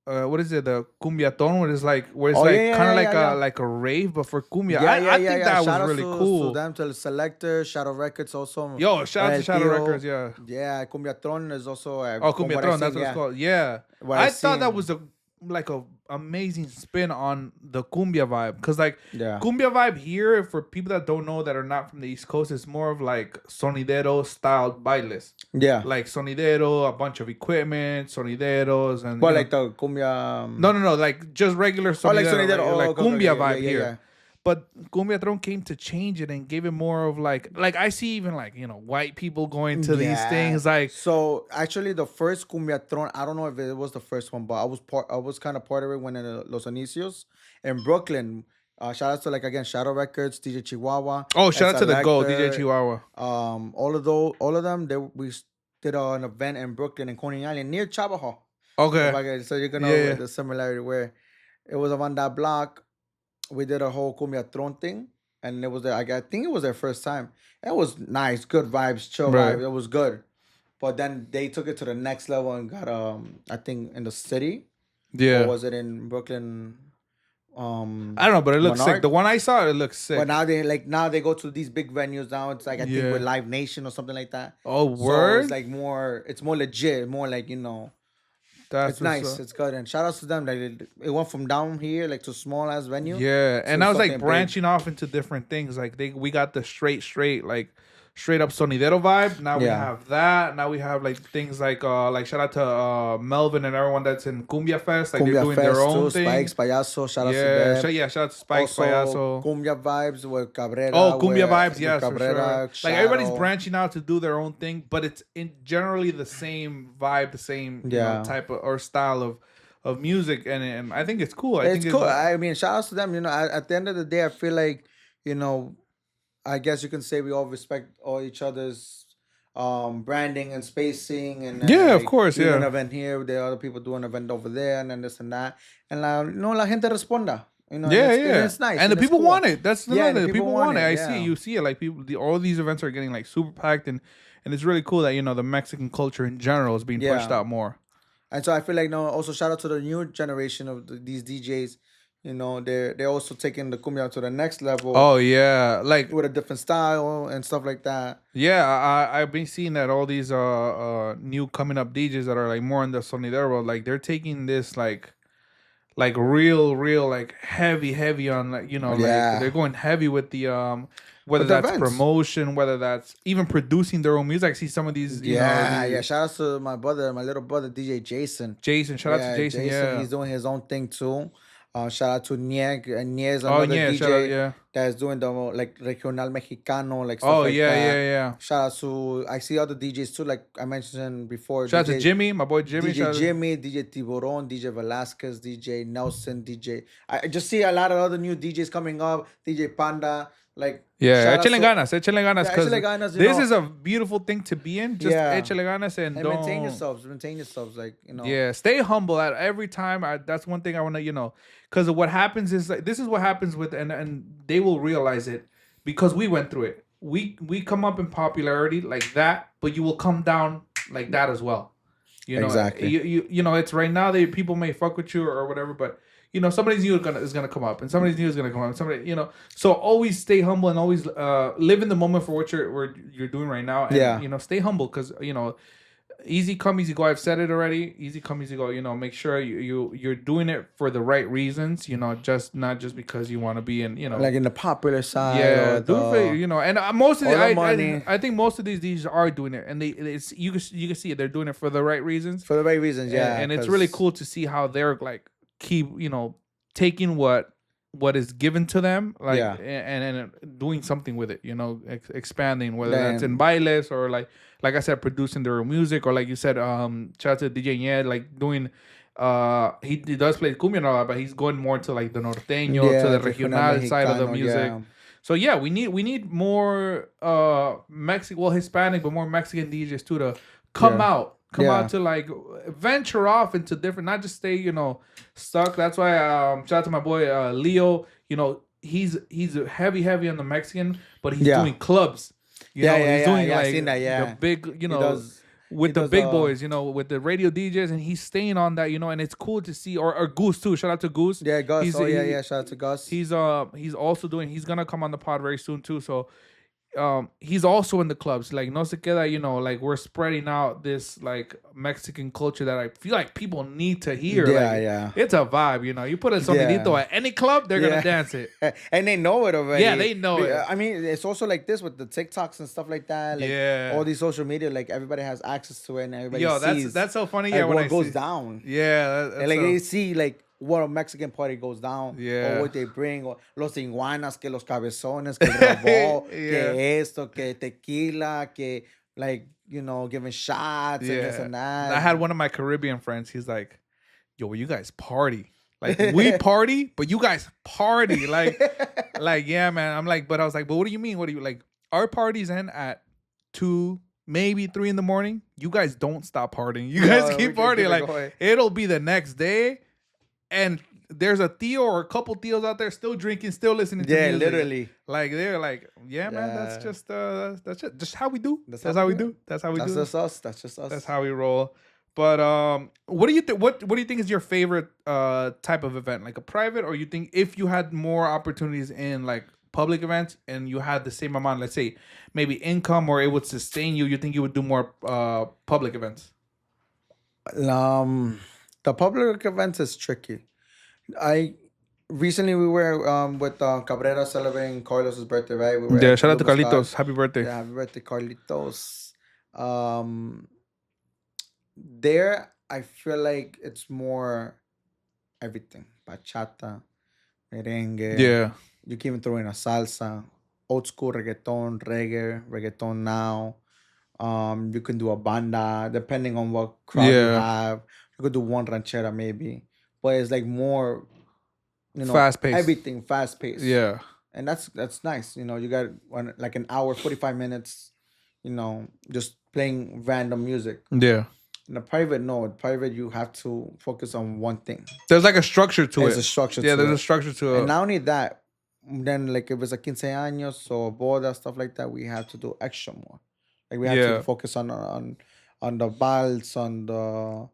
what is it, the cumbiaton, where it's Oh like yeah, kind yeah, of yeah, like yeah, a yeah. like a rave but for cumbia. Yeah, yeah, I yeah, think yeah. that was Shout out really to cool. them, to the Selector, Shadow Records also. Yo, shout out to El Shadow Tio. Records, yeah. Yeah, Cumbiatron is also Oh, from what I cumbiatron, that's seen. what it's Yeah, called. Yeah, what I I thought that seen. was a amazing spin on the cumbia vibe, because like Yeah, cumbia vibe here, for people that don't know, that are not from the East Coast, is more of like sonidero style bailes, yeah. like sonidero, a bunch of equipment, sonideros, and But like the cumbia. no, like just regular Oh, like sonidero, sonidero. like, Oh, like okay, okay, cumbia okay. Yeah, vibe yeah, here. yeah. But Cumbia Tron came to change it and gave it more of like I see even like white people going to these Yeah. things like So actually, the first Cumbiatron, I don't know if it was the first one, but I was kind of part of it when in Los Inicios in Brooklyn. Shout out to like again Shadow Records, DJ Chihuahua, oh, El shout out to the Go DJ Selector, Chihuahua. all of them. We did an event in Brooklyn in Coney Island near Chavajo. Okay. So you can Yeah, know yeah. the similarity where it was on that block. We did a whole Cumbiatron thing, and it was I think it was their first time. It was nice, good vibes, chill Right. vibes. It was good. But then they took it to the next level and got I think in the city, or Yeah. was it in Brooklyn? I don't know, but it looks sick. Monarch. The one I saw, it looks sick. But now they go to these big venues now. It's like I think with Live Nation or something like that. Oh, So word. it's like it's more legit, more like That's it's nice, it's good, and shout outs to them. Like it went from down here like to small ass venue. Yeah, and I was like something big. branching off into different things. Like we got the straight like straight up sonidero vibe. Now we Yeah. have that. Now we have like things like shout out to Melvin and everyone that's in Cumbia Fest. Like they're Cumbia doing Fest their own too, thing. Spikes, Payaso, shout out to Yeah, them. shout out to Spikes, Payaso. Cumbia vibes with Cabrera. Oh, Cumbia with vibes, yes, for Cabrera, sure. Like everybody's Shadow. branching out to do their own thing, but it's generally the same vibe, the same type of or style of music, and I think it's cool. I It's think cool. I mean, shout outs to them. At the end of the day, I feel like I guess you can say we all respect all each other's branding and spacing, and then, Yeah, of like, course, you do an yeah. event here, there are other people do an event over there, and then this and that, and la gente responda. And Yeah, and it's nice, and the it's people cool. want it. That's Yeah, and another. the The people want it. I yeah. see it. You see it. Like people, all these events are getting like super packed, and it's really cool that the Mexican culture in general is being pushed Yeah. out more. And so I feel like also shout out to the new generation of these DJs, they're also taking the cumbia to the next level Oh yeah, like with a different style and stuff like that. yeah, I've been seeing that all these new coming up DJs that are like more in the sonidero, like they're taking this like real like heavy on like like Yeah, they're going heavy with the whether with the that's events. promotion, whether that's even producing their own music. I see some of these Yeah. these Shout out to my little brother, DJ Jason. Jason. Shout out to Yeah, Jason. Jason, Yeah. he's doing his own thing too. Shout out to Nieg. Nieg is Oh another yeah. Shout out. DJ Yeah. that's doing the like regional mexicano, like stuff Oh like yeah. that. Yeah. Shout out to I see other DJs too, like I mentioned before. Shout out to Jimmy, my boy Jimmy. DJ Shout out. Jimmy, DJ Tiburon, DJ Velasquez, DJ Nelson, DJ. I just see a lot of other new DJs coming up. DJ Panda, like Yeah, shout out échale to ganas, échale ganas, yeah, because actually ganas, this is a beautiful thing to be in. Just yeah, échale ganas and and don't. maintain yourselves, like Yeah, stay humble at every time. That's one thing I want to, because what happens is like this is what happens with and they will realize it because we went through it. We come up in popularity like that, but you will come down like that as well. Exactly. It's right now that people may fuck with you or whatever, but somebody's new is gonna come up, and somebody's new is gonna come up. So always stay humble and always live in the moment for what you're doing right now, and Yeah. stay humble because easy come easy go. I've said it already. Easy come easy go. Make sure you're doing it for the right reasons. Just not just because you want to be in like in the popular side. yeah, Or do it for and most of or the I money. I think most of these DJs are doing it, and you can see it. They're doing it for the right reasons, For the right reasons, yeah. and it's really cool to see how they're like keep taking what is given to them, like Yeah. and doing something with it, expanding, whether that's in Then bailes or like I said, producing their own music, or like you said, shout out to DJing, like doing he does play cumbia and all that, but he's going more to like the norteño, to the regional side of the music. Yeah. So yeah, we need more Mexican, well, Hispanic, but more Mexican DJs too to come Yeah. out, to like venture off into different, not just stay stuck. That's why shout out to my boy Leo. He's heavy on the Mexican, but he's Yeah. doing clubs. He's doing I like seen that, yeah. the big He does- with he the does, big boys, with the radio DJs, and he's staying on that, and it's cool to see. Or Goose too. Shout out to Goose. Yeah, Gus. He's, Shout out to Gus. He's also doing. He's gonna come on the pod very soon too. So he's also in the clubs. Like no se queda, like we're spreading out this like Mexican culture that I feel like people need to hear. Yeah, like, yeah. It's a vibe, You put a sonidito at any club, they're gonna dance it. And they know it already. Yeah, they know it. I mean, it's also like this with the TikToks and stuff like that. Like, Yeah. all these social media, like everybody has access to it, and everybody Yo, sees that's so funny. like, Yeah, when what I goes see, down. yeah, And like they see like what a Mexican party goes down, Yeah. or what they bring, or los iguanas, que los cabezones, que el robó, que esto, que tequila, que like giving shots and this and that. I had one of my Caribbean friends. He's like, "Yo, well, you guys party. Like we party, but you guys party. Like yeah, man." I'm like, but I was like, "But what do you mean? What do you like? Our parties end at 2, maybe 3 in the morning. You guys don't stop partying. You guys No, keep we can partying. keep it Like going. it'll be the next day, and there's a Theo or a couple Theos out there still drinking, still listening to Yeah, music. literally. Like they're like, yeah, man, that's Yeah. just how we do. That's That's how how we we do. do. That's how we That's do. just us. That's just us. That's how we roll. But what do you think? What do you think is your favorite type of event? Like a private, or you think if you had more opportunities in like public events and you had the same amount, let's say maybe income, or it would sustain you, you think you would do more public events? The public events is tricky. I recently we were with Cabrera celebrating Carlos's birthday, right? We were Yeah, at shout out to Blue Sky. Carlitos. Happy birthday. Yeah, happy birthday, Carlitos. There I feel like it's more everything. Bachata, merengue. Yeah. You can even throw in a salsa, old school reggaeton, reggaeton now. You can do a banda depending on what crowd you Yeah. have. You could do one ranchera maybe, but it's like more, Fast-paced. everything fast paced. Yeah. And that's nice. You got like an hour, 45 minutes. Just playing random music. Yeah. In a private, no. In private, you have to focus on one thing. There's like a structure to There's it. a structure. Yeah, to there's it. a structure to it. And not only that, then like if it's a quinceaños or boda, stuff like that, we have to do extra more. Like we have Yeah. to focus on the vals, on the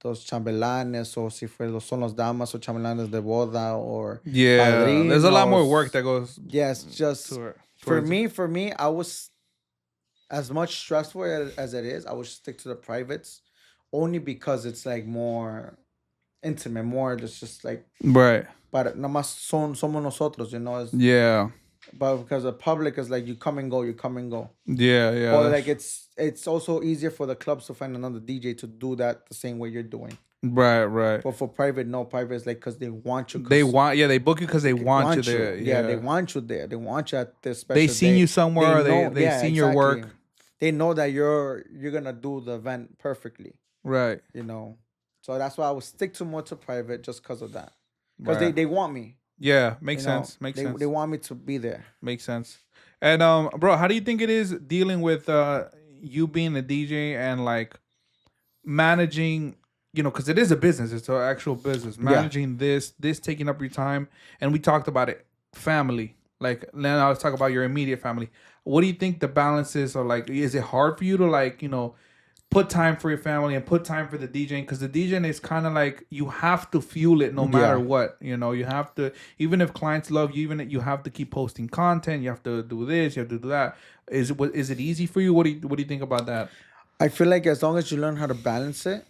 those chambelanes, o si son los damas o chambelanes de boda or Yeah, there's a lot more work padrinos. that goes Yes, just for towards it. me, I was as much stressful as it is. I would stick to the privates, only because it's like more intimate, more. It's just like, Right. but nada más somos nosotros, you know. It's, Yeah. but because the public is like you come and go, you come and go. Yeah, yeah. Or like it's also easier for the clubs to find another DJ to do that the same way you're doing. Right, right. But for private, no, private is like because they want you. They want, yeah, they book you because they want you there. Yeah, they want you there. They want you at this special They seen day. you somewhere. They know, they seen your work. They know that you're gonna do the event perfectly. Right. You know, so that's why I would stick to more to private just because of that. Because they want me. Yeah, makes sense. Makes sense. They want me to be there. Makes sense. And bro, how do you think it is dealing with you being a DJ and like managing, you know, because it is a business, it's an actual business. Managing this taking up your time, and we talked about it, family. Like now let's talk about your immediate family. What do you think the balance is? Or like, is it hard for you to like, you know, put time for your family and put time for the DJing? Because the DJing is kind of like you have to fuel it no matter what. You know, you have to, even if clients love you, even if you have to keep posting content, you have to do this, you have to do that. Is it easy for you? What do you think about that? I feel like as long as you learn how to balance it,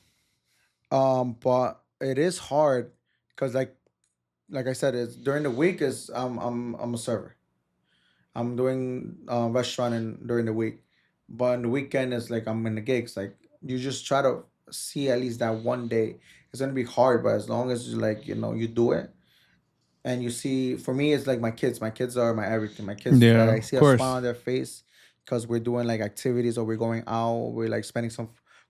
but it is hard because like I said, it's during the week is I'm a server. I'm doing restaurant and during the week, but on the weekend is like I'm in the gigs. Like you just try to see at least that one day. It's gonna be hard, but as long as you like you do it and you see. For me, it's like my kids. My kids are my everything. My kids. Yeah, I see of a smile course. on their face because we're doing like activities or we're going out. We're like spending some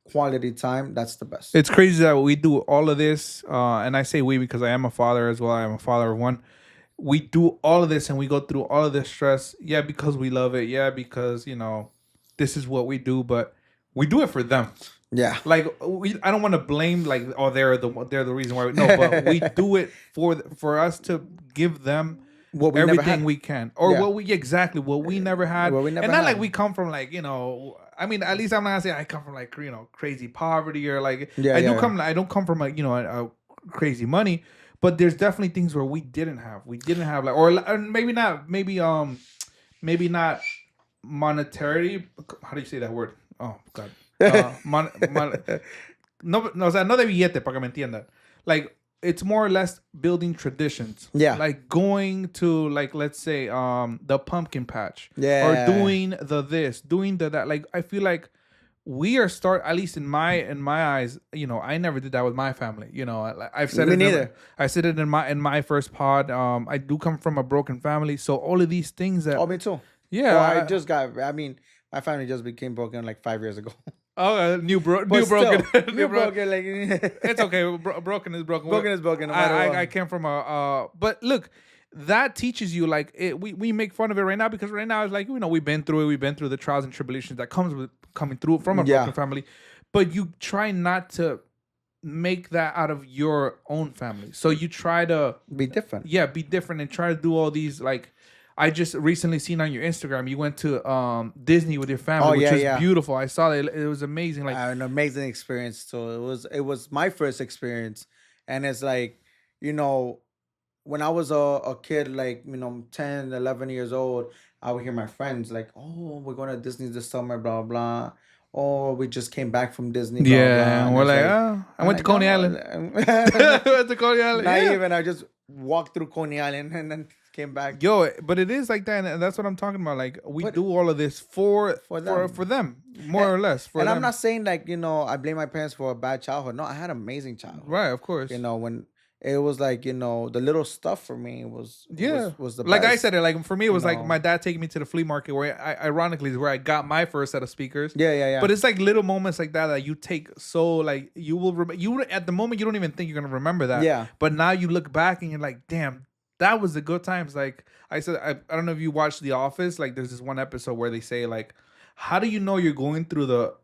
quality time. That's the best. It's crazy that we do all of this, and I say we because I am a father as well. I am a father of one. We do all of this and we go through all of this stress. Yeah, because we love it. Yeah, because you know, this is what we do. But we do it for them. Yeah. Like I don't want to blame like they're the reason why. No, but we do it for us to give them What we never everything had. we can, or Yeah. what we never had, What we never and not had. like we come from like, you know. I mean, at least I'm not gonna say I come from like, you know, crazy poverty or like I don't come from like, you know, a crazy money, but there's definitely things where we didn't have like, or maybe not monetarily. How do you say that word? Oh God. No, o sea, no de billete, para que me entiendan. Like, it's more or less building traditions. Yeah. Like going to, like, let's say, the pumpkin patch. Yeah. Or doing the this, doing the that. Like, I feel like we are at least in my eyes, you know, I never did that with my family. You know, I've said Me it. neither. I said it in my first pod. I do come from a broken family, so all of these things that. Oh, me too. Yeah. Well, I mean, my family just became broken like 5 years ago. Oh, new broken. New broken. Like It's okay. Broken is broken. Broken is broken. No matter what. I came from but look, that teaches you like we make fun of it right now because right now it's like, you know, we've been through it. We've been through the trials and tribulations that comes with coming through from a broken family, but you try not to make that out of your own family. So you try to be different. Yeah, be different and try to do all these like. I just recently seen on your Instagram you went to Disney with your family, which was beautiful. I saw that it was amazing. Like an amazing experience. So it was my first experience, and it's like, you know, when I was a kid, like, you know, 10, 11 years old, I would hear my friends like, "Oh, we're going to Disney this summer, blah blah." Oh, we just came back from Disney. Blah, yeah, blah. And we're like, I went to Coney Island. I went to Coney Island. Not even. I just walked through Coney Island and then came back. Yo, but it is like that, and that's what I'm talking about. Like we do all of this for them, more or less. And I'm not saying like, you know, I blame my parents for a bad childhood. No, I had an amazing childhood. Right, of course. You know, when it was like, you know, the little stuff for me was the like best. I said it. Like for me, it was like my dad taking me to the flea market, where ironically is where I got my first set of speakers. Yeah. But it's like little moments like that you take so like you will you at the moment you don't even think you're gonna remember that. Yeah. But now you look back and you're like, damn. That was the good times. Like I said, I don't know if you watched The Office. Like there's this one episode where they say like, how do you know you're going through the,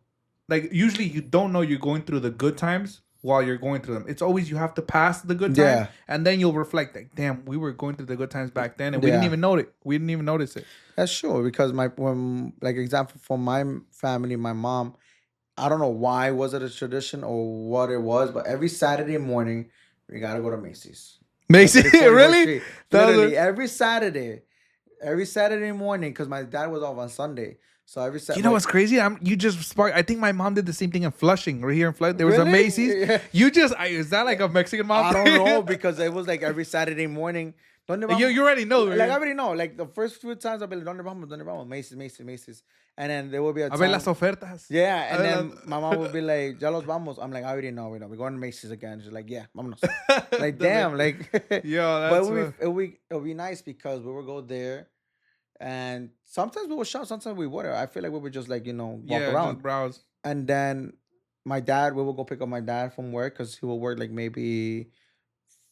like usually you don't know you're going through the good times while you're going through them. It's always you have to pass the good times and then you'll reflect like, damn, we were going through the good times back then and we didn't even know it. We didn't even notice it. That's true because when example for my family, my mom, I don't know why was it a tradition or what it was, but every Saturday morning we gotta go to Macy's. Macy, 134th really? Street. That was Literally every Saturday morning, because my dad was off on Sunday. So every You Saturday, know what's crazy? You just sparked. I think my mom did the same thing in Flushing, right here in Flushing. There was a really? Macy's. Yeah. You just is that like a Mexican mom I don't thing? know, because it was like every Saturday morning. ¿Dónde vamos? You already know. Like I Right? already know. Like the first few times I'll be like, ¿Dónde vamos? Macy's, Macy's, Macy's. And then there will be a A ver las time. ofertas. Yeah, A and ver then my mom would be like, "Ya los vamos." I'm like, "I already know, we know. We're going to Macy's again." She's like, "Yeah, vámonos." Like, damn, like, Yo, but that's it would be nice because we would go there, and sometimes we would shop, sometimes we wouldn't. I feel like we would just like walk yeah, around, just browse. and then we will go pick up my dad from work because he will work like maybe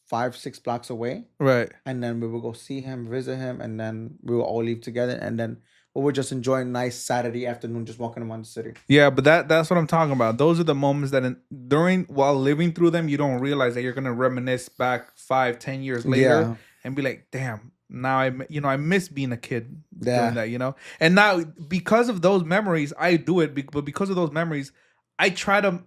5, 6 blocks away, Right. and then we will go see him, visit him, and then we will all leave together, and then we would just enjoy a nice Saturday afternoon just walking around the city. Yeah, but that's what I'm talking about. Those are the moments that during while living through them, you don't realize that you're gonna reminisce back 5, 10 years later Yeah. and be like, damn, now I miss being a kid Yeah. doing that. And now because of those memories, I do it. But because of those memories, I try to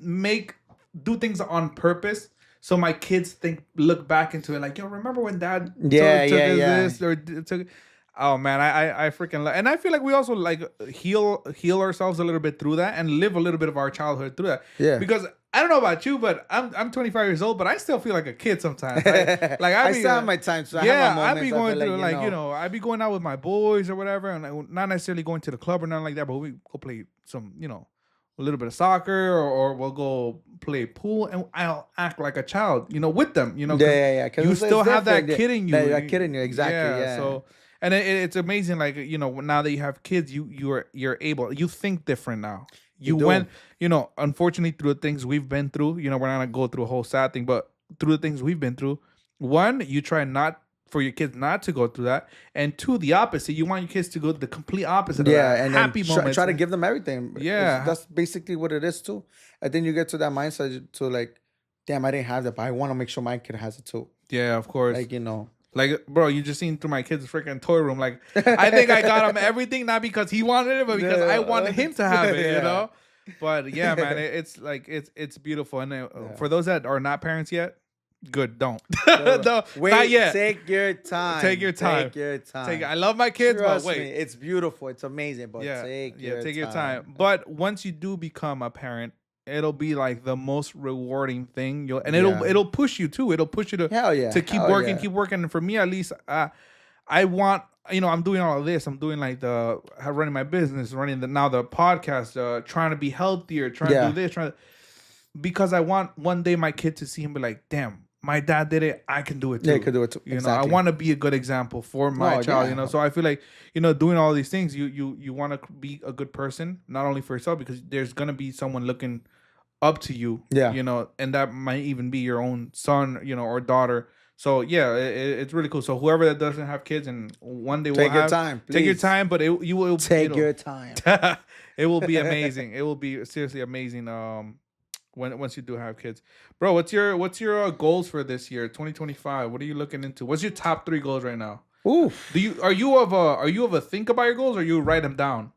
do things on purpose. So my kids look back into it like, yo, remember when dad Yeah, took yeah, us yeah. this or took. Oh man, I freaking love, and I feel like we also like heal ourselves a little bit through that and live a little bit of our childhood through that. Yeah. Because I don't know about you, but I'm 25 years old, but I still feel like a kid sometimes. Like I still have my time, so I have my I moments. be I going feel through I be going out with my boys or whatever, and not necessarily going to the club or nothing like that, but we go play some, a little bit of soccer or we'll go play pool, and I'll act like a child, with them, Yeah, yeah, yeah. 'Cause you it's still have that different. kid in you. That kid in you, exactly. Yeah. So. And it's amazing, like now that you have kids, you're able, you think different now. You do. went, unfortunately through the things we've been through. We're not gonna go through a whole sad thing, but through the things we've been through, one, you try not for your kids not to go through that, and two, the opposite. You want your kids to go the complete opposite. Yeah, of that. and Happy then moments. try to give them everything. Yeah. That's basically what it is too. And then you get to that mindset to like, damn, I didn't have that, but I want to make sure my kid has it too. Yeah, of course. Like Like, bro, you just seen through my kid's freaking toy room. Like, I think I got him everything, not because he wanted it, but because I wanted him to have it, Yeah. But yeah, man, it's like, it's beautiful. And for those that are not parents yet, good, don't. No, Wait, not yet. take your time. Take your time. Take your time. I love my kids, Trust but wait. me, it's beautiful. It's amazing, but take your time. But once you do become a parent, it'll be like the most rewarding thing. It'll push you too. It'll push you to Hell yeah. to keep Hell working, yeah. keep working. And for me, at least, I want, I'm doing all of this. I'm doing like running my business, running the podcast, trying to be healthier, trying to do this, because I want one day my kid to see him be like, damn, my dad did it. I can do it too. Yeah, I can do it too. Exactly. I want to be a good example for my child. Yeah. So I feel like, doing all these things, you want to be a good person, not only for yourself, because there's gonna be someone looking up to you. Yeah. And that might even be your own son, or daughter. So yeah, it's really cool. So whoever that doesn't have kids and one day Take your time, take your please. time, but you will Take your time. It will be amazing. It will be seriously amazing. Once you do have kids, bro, what's your goals for this year, 2025? What are you looking into? What's your top 3 goals right now? Oof. Are you of a think about your goals, or you write them down?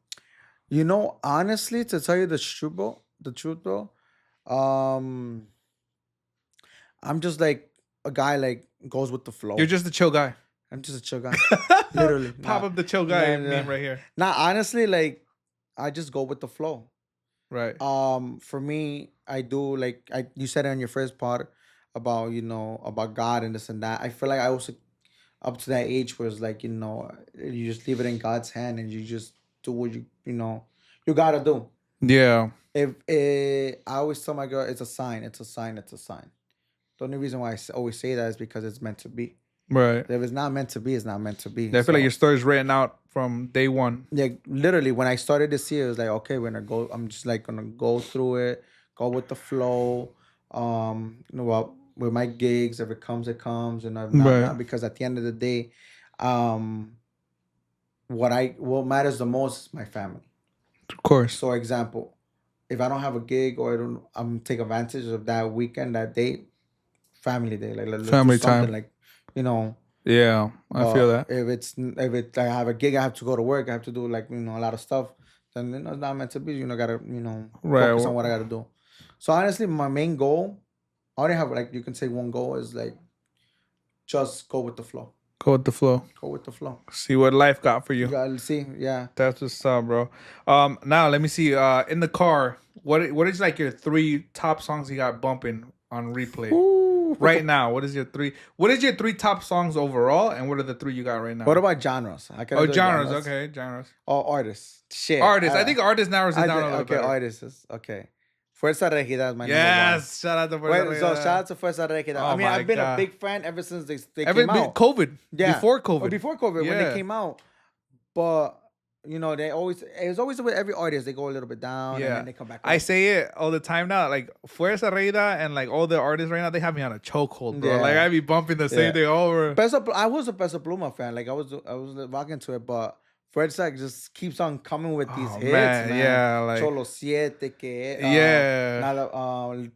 Honestly, to tell you the truth, bro, I'm just like a guy like goes with the flow. You're just a chill guy. I'm just a chill guy. Literally. Pop up the chill guy Nah. meme right here. Nah, honestly, like I just go with the flow. Right. For me, I do like you said it on your first part about about God and this and that. I feel like I also up to that age where it's like you just leave it in God's hand and you just do what you gotta do. Yeah. If I always tell my girl, it's a sign, it's a sign, it's a sign. The only reason why always say that is because it's meant to be. Right. If it's not meant to be, it's not meant to be. I feel like your story's written out from day one. Yeah, literally, when I started this year, it was like, okay, we're gonna go. I'm just like gonna go through it, go with the flow. What with my gigs, if it comes, it comes, and if not, Right. not, because at the end of the day, what matters the most is my family. Of course. So, example, if I don't have a gig or I'm take advantage of that weekend, that day, family day, like let's do Family something, time. like Yeah, I feel that. If I have a gig, I have to go to work. I have to do like a lot of stuff. then it's not meant to be. Gotta Right. focus on what I gotta do. So honestly, my main goal, I only have like you can say one goal is like just go with the flow. Go with the flow. Go with the flow. See what life got for you. You gotta see, yeah. That's what's up, bro. Now let me see. In the car, what is like your 3 top songs you got bumping on replay? Ooh. Right now? What is your 3 top songs overall, and what are the 3 you got right now? What about genres? Genres. Okay, genres. Oh, artists. Shit. Artists. I think artists narrows it down a little bit. Okay, artists. Okay. Fuerza Regida is my number one. Yes, shout out to Fuerza Regida. So shout out to Fuerza Regida. Oh, I mean, I've been God. a big fan ever since they came out. COVID. Yeah. Before COVID. Before COVID, when they came out. But it was always with every artist. They go a little bit down and then they come back up. I say it all the time now. Like Fuerza Regida and like all the artists right now, they have me on a chokehold, bro. Yeah. Like I be bumping the same thing over. I was a Peso Pluma fan. Like I was rocking to it, but Fuerza just keeps on coming with these hits, man. Yeah, like Cholo Siete, Tu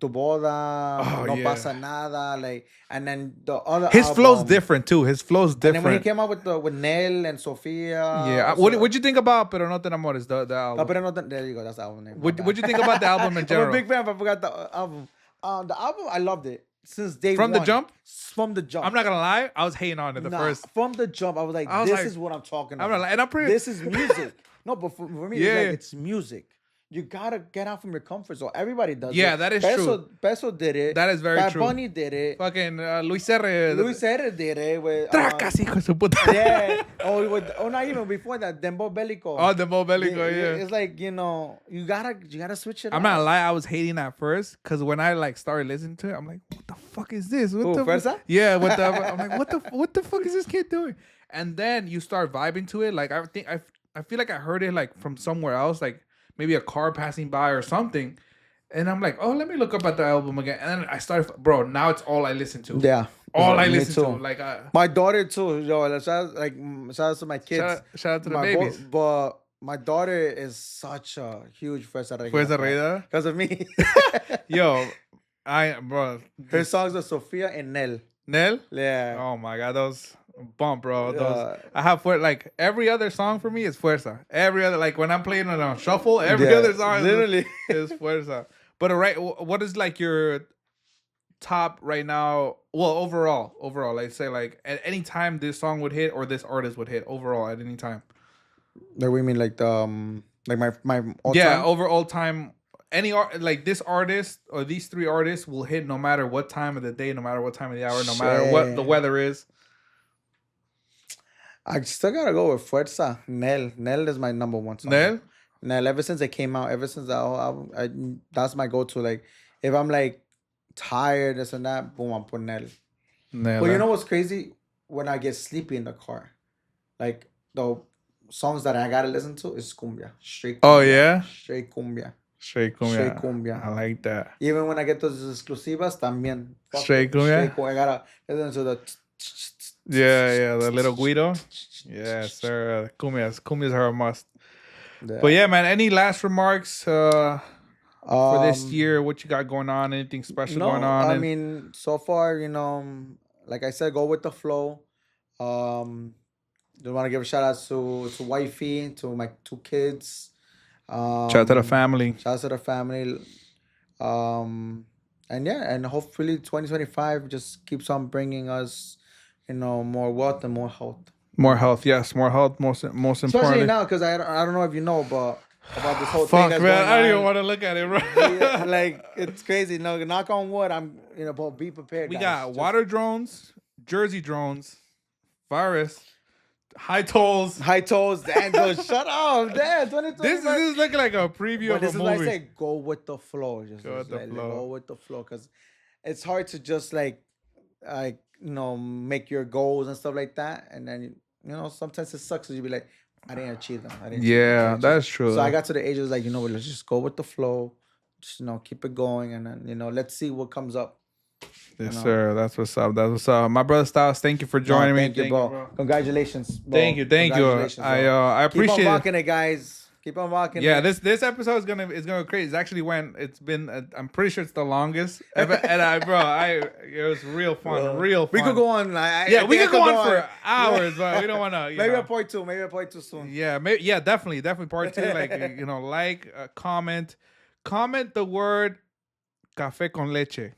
Boda, No Pasa Nada, like, and then the other. His flow's different too. His flow's different. And then when he came out with Nel and Sofia. Yeah, what'd you think about Pero No Te Enamores, the album? Pero No Te, there you go, that's the album name. What'd you think about the album in general? I'm a big fan, but I forgot the album. The album, I loved it. Since day From one. the jump? From the jump. I'm not gonna lie, I was hating on it first. From the jump, I was like, this is what I'm talking about. I'm not, and I'm pretty. This is music. No, but for me, it's music. You gotta get out from your comfort zone. Everybody does it. Yeah, that is true. Peso did it. That is very true. Bad Bunny did it. Fucking Luis R. Luis R. did it. With, Tracas, hijo de su puta. Yeah. Not even before that. Dembow Bellico. Oh, Dembow Bellico, yeah. It's like, you gotta switch it I'm not gonna lie, I was hating at first because when I like started listening to it, I'm like, what the fuck is this? Fuerza? Yeah, I'm like, what the fuck is this kid doing? And then you start vibing to it. Like I feel like I heard it like from somewhere else, like maybe a car passing by or something. And I'm like, oh, let me look up at the album again. And then I started, bro, now it's all I listen to. Yeah. All I listen to. Like my daughter too, yo. Shout out to my kids. Shout out to the babies. But my daughter is such a huge Fuerza Regida. Fuerza Regida? Because of me. Yo, bro. Her songs are Sofia and Nel. Nel? Yeah. Oh my God, those bump, bro. Those I have like every other song for me is Fuerza. Every other, like when I'm playing it on shuffle, every other song literally is Fuerza. But what is like your top right now? Well, overall, like say like at any time this song would hit or this artist would hit overall at any time. Like we mean like the like my all time? Overall time. Any like this artist or these 3 artists will hit no matter what time of the day, no matter what time of the hour, no matter what the weather is. I still gotta go with Fuerza. Nel is my number one song. Nel, ever since it came out, ever since that album, that's my go-to. Like, if I'm like tired, this and that, boom, I'm putting Nel. But you know what's crazy? When I get sleepy in the car, like the songs that I gotta listen to is cumbia, straight. Cumbia, oh yeah, straight cumbia. Straight cumbia. I like that. Even when I get those exclusivas, también. Straight cumbia. I gotta listen to the. Yeah, the little Guido. Yes, sir. Cumbias are a must. Yeah. But yeah, man. Any last remarks for this year? What you got going on? Anything special going on? I mean, so far, like I said, go with the flow. Just want to give a shout out to wifey, to my 2 kids. Shout out to the family. Shout out to the family. And hopefully 2025 just keeps on bringing us, more wealth and more health. More health, yes, more health. Most importantly. Especially now, because I don't know if you know, but about this whole thing that's man, going on. I don't even want to look at it, bro. Yeah, like it's crazy. No, knock on wood. I'm, but be prepared. We got water drones, Jersey drones, virus. High tolls. Damn, go shut up. Damn, 2020. This is looking like a preview of a movie. This is why I say go with the flow. Go with the flow. Because it's hard to just make your goals and stuff like that. And then, sometimes it sucks because you be like, I didn't achieve them. That's true. So I got to the age of like, let's just go with the flow. Just, keep it going. And then, let's see what comes up. Yes, sir. That's what's up. My brother Styles, thank you for joining me. Thank you, bro. Congratulations, bro. Thank you. I appreciate Keep on rocking it, guys. Keep on rocking. Yeah, this episode is gonna go crazy. It's actually it's been I'm pretty sure it's the longest ever, and it was real fun, real fun. We could go on. We could go on for hours, but we don't want to. Maybe a part two. Maybe a part two soon. Yeah, definitely part two. Like, comment the word café con leche.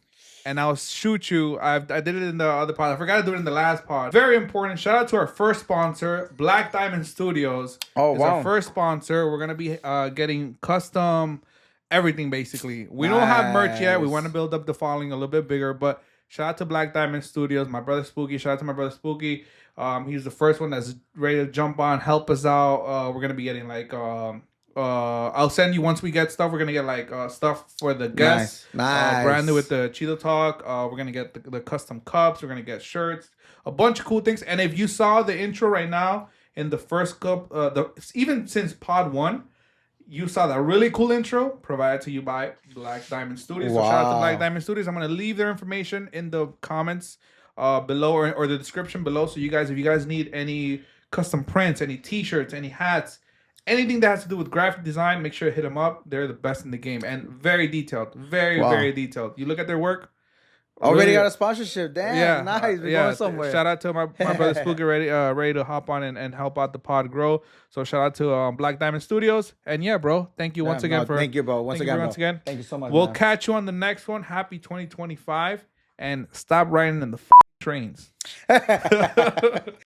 And I'll shoot you. I did it in the other pod. I forgot to do it in the last pod. Very important. Shout out to our first sponsor, Black Diamond Studios. Oh, wow. Our first sponsor. We're going to be getting custom everything, basically. We don't have merch yet. We want to build up the following a little bit bigger. But shout out to Black Diamond Studios. My brother Spooky. Shout out to my brother Spooky. He's the first one that's ready to jump on, help us out. We're going to be getting like... I'll send you once we get stuff. We're gonna get like stuff for the guests. Nice. Brand new with the Cheeto Talk. We're gonna get the custom cups. We're gonna get shirts. A bunch of cool things. And if you saw the intro right now in the first cup, even since pod 1, you saw that really cool intro provided to you by Black Diamond Studios. Wow. So shout out to Black Diamond Studios. I'm gonna leave their information in the comments below or the description below. So if you guys need any custom prints, any T-shirts, any hats. Anything that has to do with graphic design, make sure to hit them up. They're the best in the game and very detailed. Very detailed. You look at their work. Already got a sponsorship. Damn, yeah, nice. We're going somewhere. Shout out to my brother Spooky ready to hop on and help out the pod grow. So shout out to Black Diamond Studios. And yeah, bro, thank you once again thank you, bro. Once again. Thank you so much. We'll catch you on the next one. Happy 2025 and stop riding in the trains.